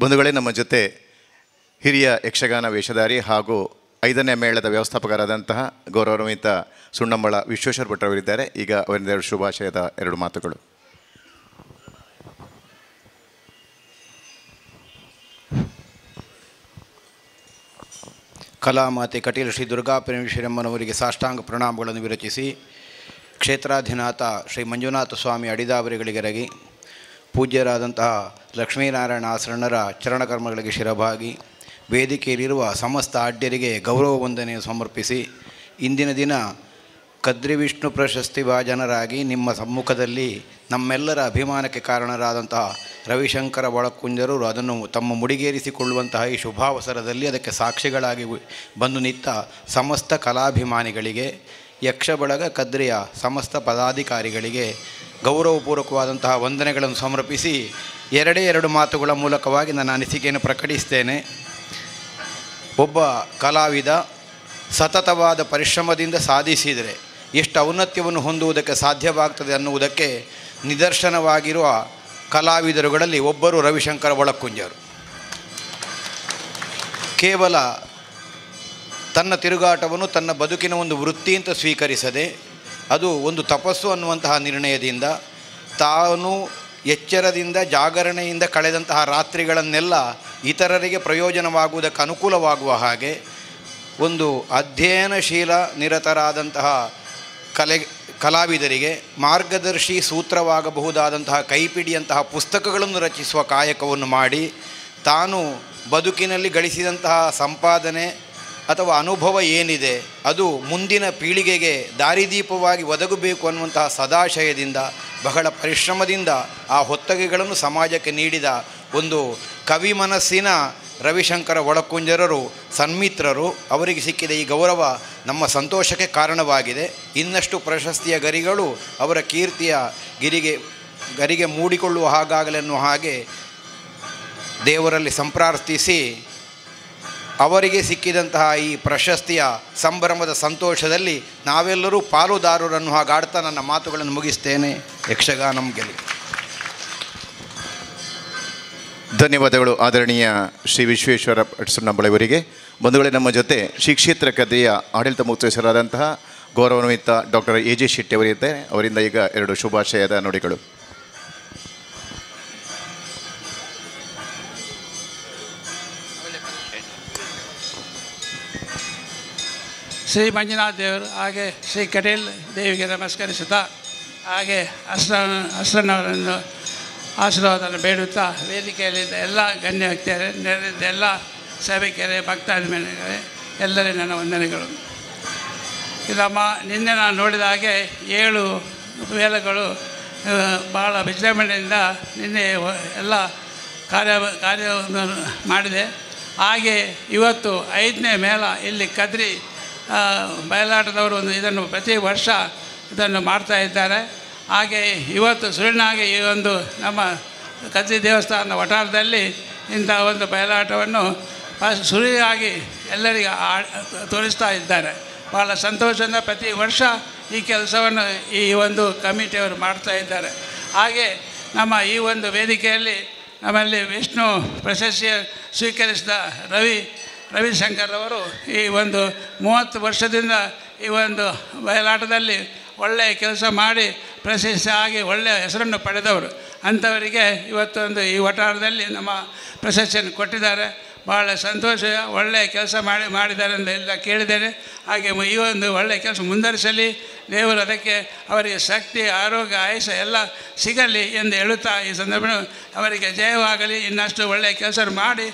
ಬಂಧುಗಳೇ, ನಮ್ಮ ಜೊತೆ ಹಿರಿಯ ಯಕ್ಷಗಾನ ವೇಷಧಾರಿ ಹಾಗೂ 5ನೇ ಮೇಳದ ವ್ಯವಸ್ಥಾಪಕರಾದಂತಹ ಗೌರವಾನ್ವಿತ ಸುಣ್ಣಂಬಳ ವಿಶ್ವೇಶ್ವರ ಭಟ್ರವರಿದ್ದಾರೆ. ಈಗ ಅವರಿಂದ ಶುಭಾಶಯದ 2 ಮಾತುಗಳು. ಕಲಾಮಾತೆ ಕಟೀಲು ಶ್ರೀ ದುರ್ಗಾ ಪರಮೇಶ್ವರಮ್ಮನವರಿಗೆ ಸಾಷ್ಟಾಂಗ ಪ್ರಣಾಮಗಳನ್ನು ವಿರಚಿಸಿ, ಕ್ಷೇತ್ರಾಧಿನಾಥ ಶ್ರೀ ಮಂಜುನಾಥ ಸ್ವಾಮಿ ಅಡಿದಾವರಿಗಳಿಗೆರಗಿ, ಪೂಜ್ಯರಾದಂತಹ ಲಕ್ಷ್ಮೀನಾರಾಯಣ ಶರಣರ ಚರಣಕರ್ಮಗಳಿಗೆ ಶಿರಭಾಗಿ, ವೇದಿಕೆಯಲ್ಲಿರುವ ಸಮಸ್ತ ಆಢ್ಯರಿಗೆ ಗೌರವ ವಂದನೆಯನ್ನು ಸಮರ್ಪಿಸಿ, ಇಂದಿನ ದಿನ ಕದ್ರಿ ವಿಷ್ಣು ಪ್ರಶಸ್ತಿ ಭಾಜನರಾಗಿ ನಿಮ್ಮ ಸಮ್ಮುಖದಲ್ಲಿ ನಮ್ಮೆಲ್ಲರ ಅಭಿಮಾನಕ್ಕೆ ಕಾರಣರಾದಂತಹ ರವಿಶಂಕರ ಒಳಕುಂಜರು ಅದನ್ನು ತಮ್ಮ ಮುಡಿಗೇರಿಸಿಕೊಳ್ಳುವಂತಹ ಈ ಶುಭಾವಸರದಲ್ಲಿ ಅದಕ್ಕೆ ಸಾಕ್ಷಿಗಳಾಗಿ ಬಂದು ನಿಂತ ಸಮಸ್ತ ಕಲಾಭಿಮಾನಿಗಳಿಗೆ, ಯಕ್ಷ ಬಳಗ ಕದ್ರಿಯ ಸಮಸ್ತ ಪದಾಧಿಕಾರಿಗಳಿಗೆ ಗೌರವಪೂರ್ವಕವಾದಂತಹ ವಂದನೆಗಳನ್ನು ಸಮರ್ಪಿಸಿ 2 ಮಾತುಗಳ ಮೂಲಕವಾಗಿ ನನ್ನ ಅನಿಸಿಕೆಯನ್ನು ಪ್ರಕಟಿಸ್ತೇನೆ. ಒಬ್ಬ ಕಲಾವಿದ ಸತತವಾದ ಪರಿಶ್ರಮದಿಂದ ಸಾಧಿಸಿದರೆ ಎಷ್ಟು ಔನ್ನತ್ಯವನ್ನು ಹೊಂದುವುದಕ್ಕೆ ಸಾಧ್ಯವಾಗ್ತದೆ ಅನ್ನುವುದಕ್ಕೆ ನಿದರ್ಶನವಾಗಿರುವ ಕಲಾವಿದರುಗಳಲ್ಲಿ ಒಬ್ಬರು ರವಿಶಂಕರ ಒಳಕುಂಜರು. ಕೇವಲ ತನ್ನ ತಿರುಗಾಟವನ್ನು ತನ್ನ ಬದುಕಿನ ಒಂದು ವೃತ್ತಿ ಅಂತ ಸ್ವೀಕರಿಸದೆ, ಅದು ಒಂದು ತಪಸ್ಸು ಅನ್ನುವಂತಹ ನಿರ್ಣಯದಿಂದ ತಾನು ಎಚ್ಚರದಿಂದ ಜಾಗರಣೆಯಿಂದ ಕಳೆದಂತಹ ರಾತ್ರಿಗಳನ್ನೆಲ್ಲ ಇತರರಿಗೆ ಪ್ರಯೋಜನವಾಗುವುದಕ್ಕೆ ಅನುಕೂಲವಾಗುವ ಹಾಗೆ ಒಂದು ಅಧ್ಯಯನಶೀಲ ನಿರತರಾದಂತಹ ಕಲಾವಿದರಿಗೆ ಮಾರ್ಗದರ್ಶಿ ಸೂತ್ರವಾಗಬಹುದಾದಂತಹ ಕೈಪಿಡಿಯಂತಹ ಪುಸ್ತಕಗಳನ್ನು ರಚಿಸುವ ಕಾಯಕವನ್ನು ಮಾಡಿ, ತಾನು ಬದುಕಿನಲ್ಲಿ ಗಳಿಸಿದಂತಹ ಸಂಪಾದನೆ ಅಥವಾ ಅನುಭವ ಏನಿದೆ ಅದು ಮುಂದಿನ ಪೀಳಿಗೆಗೆ ದಾರಿದೀಪವಾಗಿ ಒದಗಬೇಕು ಅನ್ನುವಂತಹ ಸದಾಶಯದಿಂದ ಬಹಳ ಪರಿಶ್ರಮದಿಂದ ಆ ಹೊತ್ತಗೆಗಳನ್ನು ಸಮಾಜಕ್ಕೆ ನೀಡಿದ ಒಂದು ಕವಿ ಮನಸ್ಸಿನ ರವಿಶಂಕರ ಒಳಕುಂಜರರು ಸನ್ಮಿತ್ರರು. ಅವರಿಗೆ ಸಿಕ್ಕಿದ ಈ ಗೌರವ ನಮ್ಮ ಸಂತೋಷಕ್ಕೆ ಕಾರಣವಾಗಿದೆ. ಇನ್ನಷ್ಟು ಪ್ರಶಸ್ತಿಯ ಗರಿಗಳು ಅವರ ಕೀರ್ತಿಯ ಗರಿಗೆ ಮೂಡಿಕೊಳ್ಳುವ ಹಾಗಾಗಲೆನ್ನುವ ಹಾಗೆ ದೇವರಲ್ಲಿ ಸಂಪ್ರಾರ್ಥಿಸಿ ಅವರಿಗೆ ಸಿಕ್ಕಿದಂತಹ ಈ ಪ್ರಶಸ್ತಿಯ ಸಂಭ್ರಮದ ಸಂತೋಷದಲ್ಲಿ ನಾವೆಲ್ಲರೂ ಪಾಲುದಾರರನ್ನು ಹಾಗಾಡ್ತಾ ನನ್ನ ಮಾತುಗಳನ್ನು ಮುಗಿಸ್ತೇನೆ. ಯಕ್ಷಗಾನಂ ಗೆಲ್ಲಿ. ಧನ್ಯವಾದಗಳು ಆದರಣೀಯ ಶ್ರೀ ವಿಶ್ವೇಶ್ವರ ಸುಣ್ಣಂಬಳವರಿಗೆ. ಬಂಧುಗಳೇ, ನಮ್ಮ ಜೊತೆ ಶ್ರೀ ಕ್ಷೇತ್ರ ಕದ್ರಿಯ ಆಡಳಿತ ಮುಖ್ಯಸ್ಥರಾದಂತಹ ಗೌರವಾನ್ವಿತ ಡಾಕ್ಟರ್ ಎ ಜೆ ಶೆಟ್ಟಿ ಅವರಿದ್ದಾರೆ. ಅವರಿಂದ ಈಗ 2 ಶುಭಾಶಯದ ನುಡಿಗಳು. ಶ್ರೀ ಮಂಜುನಾಥ್ ದೇವರು ಹಾಗೆ ಶ್ರೀ ಕಟೀಲ್ ದೇವಿಗೆ ನಮಸ್ಕರಿಸುತ್ತಾ ಹಾಗೆ ಅಸ್ರನ್ನವರನ್ನು ಆಶೀರ್ವಾದವನ್ನು ಬೇಡುತ್ತಾ ವೇದಿಕೆಯಲ್ಲಿದ್ದ ಎಲ್ಲ ಗಣ್ಯ ವ್ಯಕ್ತಿಯರೇ, ನೆರೆದಿದ್ದ ಎಲ್ಲ ಸಭಿಕರೇ, ಭಕ್ತಾದಿಗಳೇ, ಎಲ್ಲರಿಗೂ ನನ್ನ ವಂದನೆಗಳು. ನಮ್ಮ ನಿನ್ನೆ ನಾನು ನೋಡಿದ ಹಾಗೆ 7 ವೇಳಗಳು ಭಾಳ ವಿಜೃಂಭಣೆಯಿಂದ ನಿನ್ನೆ ಎಲ್ಲ ಕಾರ್ಯವನ್ನು ಮಾಡಿದೆ. ಹಾಗೆ ಇವತ್ತು 5ನೇ ಮೇಳ ಇಲ್ಲಿ ಕದ್ರಿ ಬಯಲಾಟದವರು ಇದನ್ನು ಪ್ರತಿ ವರ್ಷ ಇದನ್ನು ಮಾಡ್ತಾ ಇದ್ದಾರೆ. ಹಾಗೆ ಇವತ್ತು ಸುಳ್ಳಿನಾಗೆ ಈ ಒಂದು ನಮ್ಮ ಕದ್ರಿ ದೇವಸ್ಥಾನದ ವಠಾರದಲ್ಲಿ ಇಂಥ ಒಂದು ಬಯಲಾಟವನ್ನು ಸುಳಿಯಾಗಿ ಎಲ್ಲರಿಗೆ ತೋರಿಸ್ತಾ ಇದ್ದಾರೆ. ಭಾಳ ಸಂತೋಷದಿಂದ ಪ್ರತಿ ವರ್ಷ ಈ ಕೆಲಸವನ್ನು ಈ ಒಂದು ಕಮಿಟಿಯವರು ಮಾಡ್ತಾ ಇದ್ದಾರೆ. ಹಾಗೆ ನಮ್ಮ ಈ ಒಂದು ವೇದಿಕೆಯಲ್ಲಿ ನಮ್ಮಲ್ಲಿ ವಿಷ್ಣು ಪ್ರಶಸ್ತಿ ಸ್ವೀಕರಿಸಿದ ರವಿಶಂಕರ್ ಅವರು ಈ ಒಂದು 30 ವರ್ಷದಿಂದ ಈ ಒಂದು ಬಯಲಾಟದಲ್ಲಿ ಒಳ್ಳೆಯ ಕೆಲಸ ಮಾಡಿ ಪ್ರಶಸ್ತಿ ಆಗಿ ಒಳ್ಳೆಯ ಹೆಸರನ್ನು ಪಡೆದವರು. ಅಂಥವರಿಗೆ ಇವತ್ತೊಂದು ಈ ವಠಾರದಲ್ಲಿ ನಮ್ಮ ಪ್ರಶಸ್ತಿಯನ್ನು ಕೊಟ್ಟಿದ್ದಾರೆ. ಭಾಳ ಸಂತೋಷ. ಒಳ್ಳೆಯ ಕೆಲಸ ಮಾಡಿದ್ದಾರೆ ಅಂತ ಎಲ್ಲ ಕೇಳಿದ್ದೇನೆ. ಹಾಗೆ ಈ ಒಂದು ಒಳ್ಳೆಯ ಕೆಲಸ ಮುಂದುವರಿಸಲಿ, ದೇವರು ಅದಕ್ಕೆ ಅವರಿಗೆ ಶಕ್ತಿ, ಆರೋಗ್ಯ, ಆಯುಷ್ಯ ಎಲ್ಲ ಸಿಗಲಿ ಎಂದು ಹೇಳುತ್ತಾ ಈ ಸಂದರ್ಭ ಅವರಿಗೆ ಜಯವಾಗಲಿ, ಇನ್ನಷ್ಟು ಒಳ್ಳೆಯ ಕೆಲಸ ಮಾಡಿ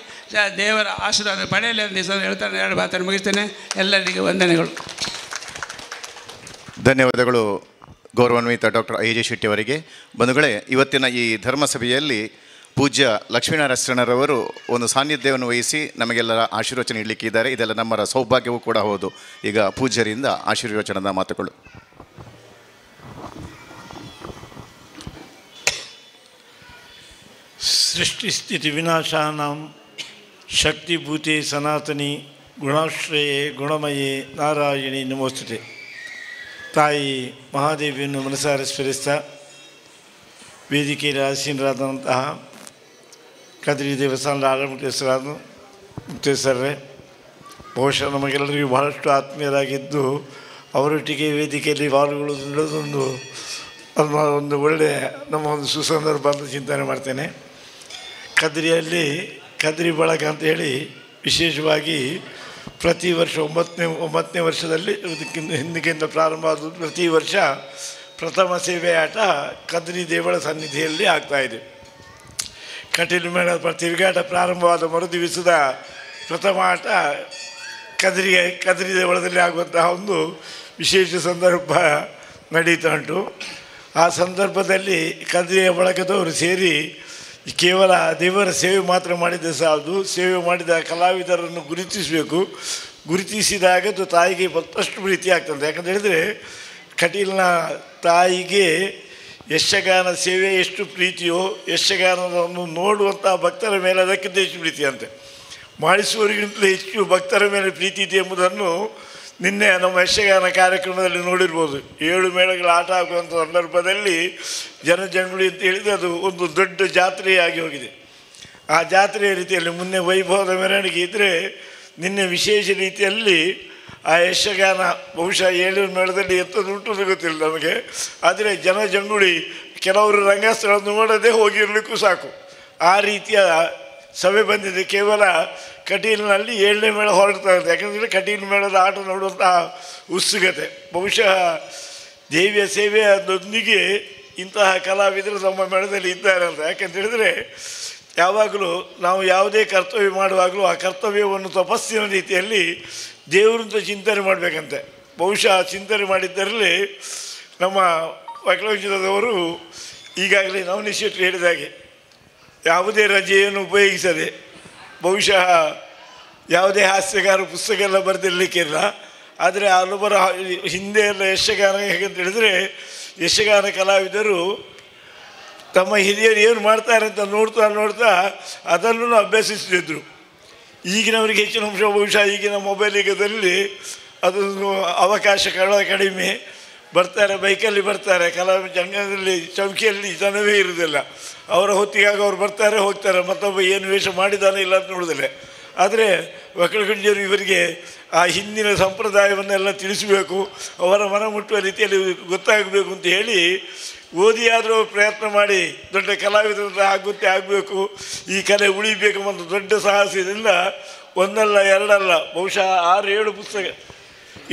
ದೇವರ ಆಶೀರ್ವಾದ ಪಡೆಯಲಿ ಅಂತ ಈ ಸಂದರ್ಭ ಹೇಳ್ತಾನೆ 2 ಮಾತನ್ನು ಮುಗಿಸ್ತೇನೆ. ಎಲ್ಲರಿಗೂ ವಂದನೆಗಳು. ಧನ್ಯವಾದಗಳು ಗೌರವಾನ್ವಿತ ಡಾಕ್ಟರ್ ಎ ಜೆ ಶೆಟ್ಟಿ ಅವರಿಗೆ. ಬಂಧುಗಳೇ, ಇವತ್ತಿನ ಈ ಧರ್ಮಸಭೆಯಲ್ಲಿ ಪೂಜ್ಯ ಲಕ್ಷ್ಮೀನಾರಾಯಣರವರು ಒಂದು ಸಾನ್ನಿಧ್ಯವನ್ನು ವಹಿಸಿ ನಮಗೆಲ್ಲರ ಆಶೀರ್ವಚನ ನೀಡಲಿಕ್ಕಿದ್ದಾರೆ. ಇದೆಲ್ಲ ನಮ್ಮರ ಸೌಭಾಗ್ಯವೂ ಕೂಡ ಹೌದು. ಈಗ ಪೂಜ್ಯರಿಂದ ಆಶೀರ್ವಚನದ ಮಾತುಗಳು. ಸೃಷ್ಟಿಸ್ಥಿತಿ ವಿನಾಶಾನಾಂ ಶಕ್ತಿಭೂತೆ ಸನಾತನಿ ಗುಣಾಶ್ರಯೇ ಗುಣಮಯೇ ನಾರಾಯಣಿ ನಮೋಸ್ತುತೆ. ತಾಯಿ ಮಹಾದೇವಿಯನ್ನು ಮನಸಾರೆ ಸ್ಮರಿಸ್ತಾ ವೇದಿಕೆಯಲ್ಲಿ ಆಸೀನರಾದಂತಹ ಕದ್ರಿ ದೇವಸ್ಥಾನದ ಆಡಳಿತ ಮುಕ್ತೇಶ್ವರರೇ, ಬಹುಶಃ ನಮಗೆಲ್ಲರಿಗೂ ಬಹಳಷ್ಟು ಆತ್ಮೀಯರಾಗಿದ್ದು ಅವರೊಟ್ಟಿಗೆ ವೇದಿಕೆಯಲ್ಲಿ ಪಾಲ್ಗೊಳ್ಳುವುದೊಂದು ಒಂದು ಒಳ್ಳೆಯ ನಮ್ಮ ಒಂದು ಸುಸಂದರ್ಭ ಅಂತ ಚಿಂತನೆ ಮಾಡ್ತೇನೆ. ಕದ್ರಿಯಲ್ಲಿ ಕದ್ರಿ ಬಳಗ ಅಂತ ಹೇಳಿ ವಿಶೇಷವಾಗಿ ಪ್ರತಿ ವರ್ಷ 9ನೇ ವರ್ಷದಲ್ಲಿ ಇದಕ್ಕಿಂತ ಹಿಂದಕ್ಕಿಂತ ಪ್ರಾರಂಭ ಆದದ್ದು. ಪ್ರತಿ ವರ್ಷ ಪ್ರಥಮ ಸೇವೆ ಆಟ ಕದ್ರಿ ದೇವಳ ಸನ್ನಿಧಿಯಲ್ಲಿ ಆಗ್ತಾಯಿದೆ. ಕಟೀಲು ಮೇಳ ತಿರುಗಾಟ ಪ್ರಾರಂಭವಾದ ಮರುದಿವಸದ ಪ್ರಥಮ ಆಟ ಕದ್ರಿ ದೇವಳದಲ್ಲಿ ಆಗುವಂತಹ ಒಂದು ವಿಶೇಷ ಸಂದರ್ಭ ನಡೀತಾ ಉಂಟು. ಆ ಸಂದರ್ಭದಲ್ಲಿ ಕದ್ರಿಯ ಬಳಗದವರು ಸೇರಿ ಕೇವಲ ದೇವರ ಸೇವೆ ಮಾತ್ರ ಮಾಡಿದರೆ ಸಾಲದು, ಸೇವೆ ಮಾಡಿದ ಕಲಾವಿದರನ್ನು ಗುರುತಿಸಬೇಕು. ಗುರುತಿಸಿದಾಗ ಅದು ತಾಯಿಗೆ ಮತ್ತಷ್ಟು ಪ್ರೀತಿ ಆಗ್ತದೆ. ಯಾಕಂತ ಹೇಳಿದರೆ ಕಟೀಲಿನ ತಾಯಿಗೆ ಯಕ್ಷಗಾನ ಸೇವೆ ಎಷ್ಟು ಪ್ರೀತಿಯೋ ಯಕ್ಷಗಾನವನ್ನು ನೋಡುವಂಥ ಭಕ್ತರ ಮೇಲೆ ಅದಕ್ಕಿಂತ ಹೆಚ್ಚು ಪ್ರೀತಿ ಅಂತೆ. ಮಾಡಿಸುವವರಿಗಿಂತಲೂ ಹೆಚ್ಚು ಭಕ್ತರ ಮೇಲೆ ಪ್ರೀತಿ ಇದೆ ಎಂಬುದನ್ನು ನಿನ್ನೆ ನಮ್ಮ ಯಕ್ಷಗಾನ ಕಾರ್ಯಕ್ರಮದಲ್ಲಿ ನೋಡಿರ್ಬೋದು. 7 ಮೇಳಗಳ ಆಟ ಆಗುವಂಥ ಸಂದರ್ಭದಲ್ಲಿ ಜನಜಂಗುಳಿ ಅಂತ ಹೇಳಿದರೆ ಅದು ಒಂದು ದೊಡ್ಡ ಜಾತ್ರೆಯಾಗಿ ಹೋಗಿದೆ. ಆ ಜಾತ್ರೆಯ ರೀತಿಯಲ್ಲಿ ಮುನ್ನೆ ವೈಭವದ ಮೆರವಣಿಗೆ ಇದ್ದರೆ ನಿನ್ನೆ ವಿಶೇಷ ರೀತಿಯಲ್ಲಿ ಆ ಯಕ್ಷಗಾನ ಬಹುಶಃ 7 ಮೇಳದಲ್ಲಿ ಎತ್ತದುಂಟು ಗೊತ್ತಿಲ್ಲ ನಮಗೆ. ಆದರೆ ಜನಜಂಗುಳಿ ಕೆಲವರು ರಂಗಸ್ಥಳವನ್ನು ನೋಡದೆ ಹೋಗಿರಲಿಕ್ಕೂ ಸಾಕು, ಆ ರೀತಿಯ ಸಭೆ ಬಂದಿದೆ. ಕೇವಲ ಕಟೀಲಿನಲ್ಲಿ 7ನೇ ಮೇಳ ಹೊರಡ್ತಾ ಇದೆ. ಯಾಕಂದರೆ ಕಟೀಲು ಮೇಳದ ಆಟ ನೋಡುವಂತಹ ಉತ್ಸುಕತೆ ಬಹುಶಃ ದೇವಿಯ ಸೇವೆಯೊಂದಿಗೆ ಇಂತಹ ಕಲಾವಿದರು ನಮ್ಮ ಮೇಳದಲ್ಲಿ ಇದ್ದಾರೆ ಅಂತ. ಯಾಕೆಂತ ಹೇಳಿದರೆ ಯಾವಾಗಲೂ ನಾವು ಯಾವುದೇ ಕರ್ತವ್ಯ ಮಾಡುವಾಗಲೂ ಆ ಕರ್ತವ್ಯವನ್ನು ತಪಸ್ಸಿನ ರೀತಿಯಲ್ಲಿ ದೇವರಂತ ಚಿಂತನೆ ಮಾಡಬೇಕಂತೆ. ಬಹುಶಃ ಚಿಂತನೆ ಮಾಡಿದ್ದರಲ್ಲಿ ನಮ್ಮ ವಕಲವಂಶದವರು ಈಗಾಗಲೇ ನವನೀತ್ ಶೆಟ್ಟಿ ಹೇಳಿದ ಹಾಗೆ ಯಾವುದೇ ರಜೆಯನ್ನು ಉಪಯೋಗಿಸದೆ ಬಹುಶಃ ಯಾವುದೇ ಹಾಸ್ಯಗಾರ ಪುಸ್ತಕ ಎಲ್ಲ ಬರೆದಿರಲಿಕ್ಕಿಲ್ಲ. ಆದರೆ ಹಲವರ ಹಿಂದೆ ಎಲ್ಲ ಯಕ್ಷಗಾನ ಹೇಗಂತ ಹೇಳಿದರೆ, ಯಕ್ಷಗಾನ ಕಲಾವಿದರು ತಮ್ಮ ಹಿರಿಯರು ಏನು ಮಾಡ್ತಾರೆ ಅಂತ ನೋಡ್ತಾ ನೋಡ್ತಾ ಅದನ್ನು ಅಭ್ಯಸಿಸ್ತಿದ್ರು. ಈಗಿನವರಿಗೆ ಹೆಚ್ಚಿನ ಅಂಶ ಬಹುಶಃ ಈಗಿನ ಮೊಬೈಲ್ ಯುಗದಲ್ಲಿ ಅದೊಂದು ಅವಕಾಶ ಕಡಿಮೆ. ಬರ್ತಾರೆ, ಬೈಕಲ್ಲಿ ಬರ್ತಾರೆ, ಜಂಗದಲ್ಲಿ ಚೌಕಿಯಲ್ಲಿ ಜನವೇ ಇರೋದಿಲ್ಲ. ಅವರ ಹೊತ್ತಿಗಾಗ ಅವ್ರು ಬರ್ತಾರೆ, ಹೋಗ್ತಾರೆ, ಮತ್ತೊಬ್ಬ ಏನು ವೇಷ ಮಾಡಿದ್ದಾನೆ ಇಲ್ಲ ಅಂತ ನೋಡೋದಿಲ್ಲ. ಆದರೆ ಒಕ್ಕಲಗುಂಜಿಯರು ಇವರಿಗೆ ಆ ಹಿಂದಿನ ಸಂಪ್ರದಾಯವನ್ನೆಲ್ಲ ತಿಳಿಸಬೇಕು, ಅವರ ಮನ ಮುಟ್ಟುವ ರೀತಿಯಲ್ಲಿ ಗೊತ್ತಾಗಬೇಕು ಅಂತ ಹೇಳಿ ಓದಿಯಾದರೂ ಪ್ರಯತ್ನ ಮಾಡಿ ದೊಡ್ಡ ಕಲಾವಿದರಿಂದ ಆಗಬೇಕು, ಈ ಕಲೆ ಉಳಿಬೇಕು ಮತ್ತು ದೊಡ್ಡ ಸಾಹಸದಿಂದ ಒಂದಲ್ಲ ಎರಡಲ್ಲ ಬಹುಶಃ 6-7 ಪುಸ್ತಕ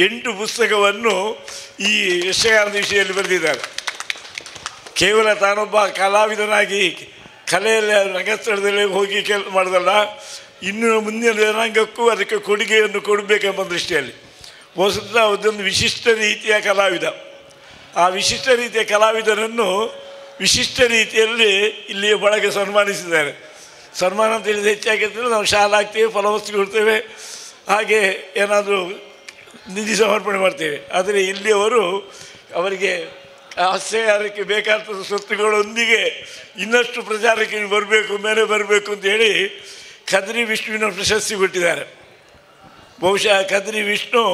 8 ಪುಸ್ತಕವನ್ನು ಈ ಯಕ್ಷಗಾನದ ವಿಷಯದಲ್ಲಿ ಬರೆದಿದ್ದಾರೆ. ಕೇವಲ ತಾನೊಬ್ಬ ಕಲಾವಿದನಾಗಿ ಕಲೆಯಲ್ಲಿ ರಂಗಸ್ಥಳದಲ್ಲಿ ಹೋಗಿ ಕೆಲಸ ಮಾಡೋದಲ್ಲ, ಇನ್ನು ಮುಂದಿನ ಜನಾಂಗಕ್ಕೂ ಅದಕ್ಕೆ ಕೊಡುಗೆಯನ್ನು ಕೊಡಬೇಕೆಂಬ ದೃಷ್ಟಿಯಲ್ಲಿ ಬಹುಶಃ ಅದೊಂದು ವಿಶಿಷ್ಟ ರೀತಿಯ ಕಲಾವಿದ. ಆ ವಿಶಿಷ್ಟ ರೀತಿಯ ಕಲಾವಿದರನ್ನು ವಿಶಿಷ್ಟ ರೀತಿಯಲ್ಲಿ ಇಲ್ಲಿಯ ಬಳಗ ಸನ್ಮಾನಿಸಿದ್ದಾರೆ. ಸನ್ಮಾನ ಅಂತ ಹೇಳಿದ್ರೆ ಹೆಚ್ಚಾಗಿರ್ತದೆ, ನಾವು ಶಾಲೆ ಹಾಕ್ತೇವೆ, ಫಲವಸ್ತು ಕೊಡ್ತೇವೆ, ಹಾಗೆ ಏನಾದರೂ ನಿಧಿ ಸಮರ್ಪಣೆ ಮಾಡ್ತೇವೆ. ಆದರೆ ಇಲ್ಲಿಯವರು ಅವರಿಗೆ ಹಾಸ್ಯಗಾರಕ್ಕೆ ಬೇಕಾದ ಸ್ವತ್ತುಗಳೊಂದಿಗೆ ಇನ್ನಷ್ಟು ಪ್ರಚಾರಕ್ಕೆ ಬರಬೇಕು, ಮೇಲೆ ಬರಬೇಕು ಅಂತ ಹೇಳಿ ಕದ್ರಿ ವಿಷ್ಣುವಿನ ಪ್ರಶಸ್ತಿ ಕೊಟ್ಟಿದ್ದಾರೆ. ಬಹುಶಃ ಕದ್ರಿ ವಿಷ್ಣು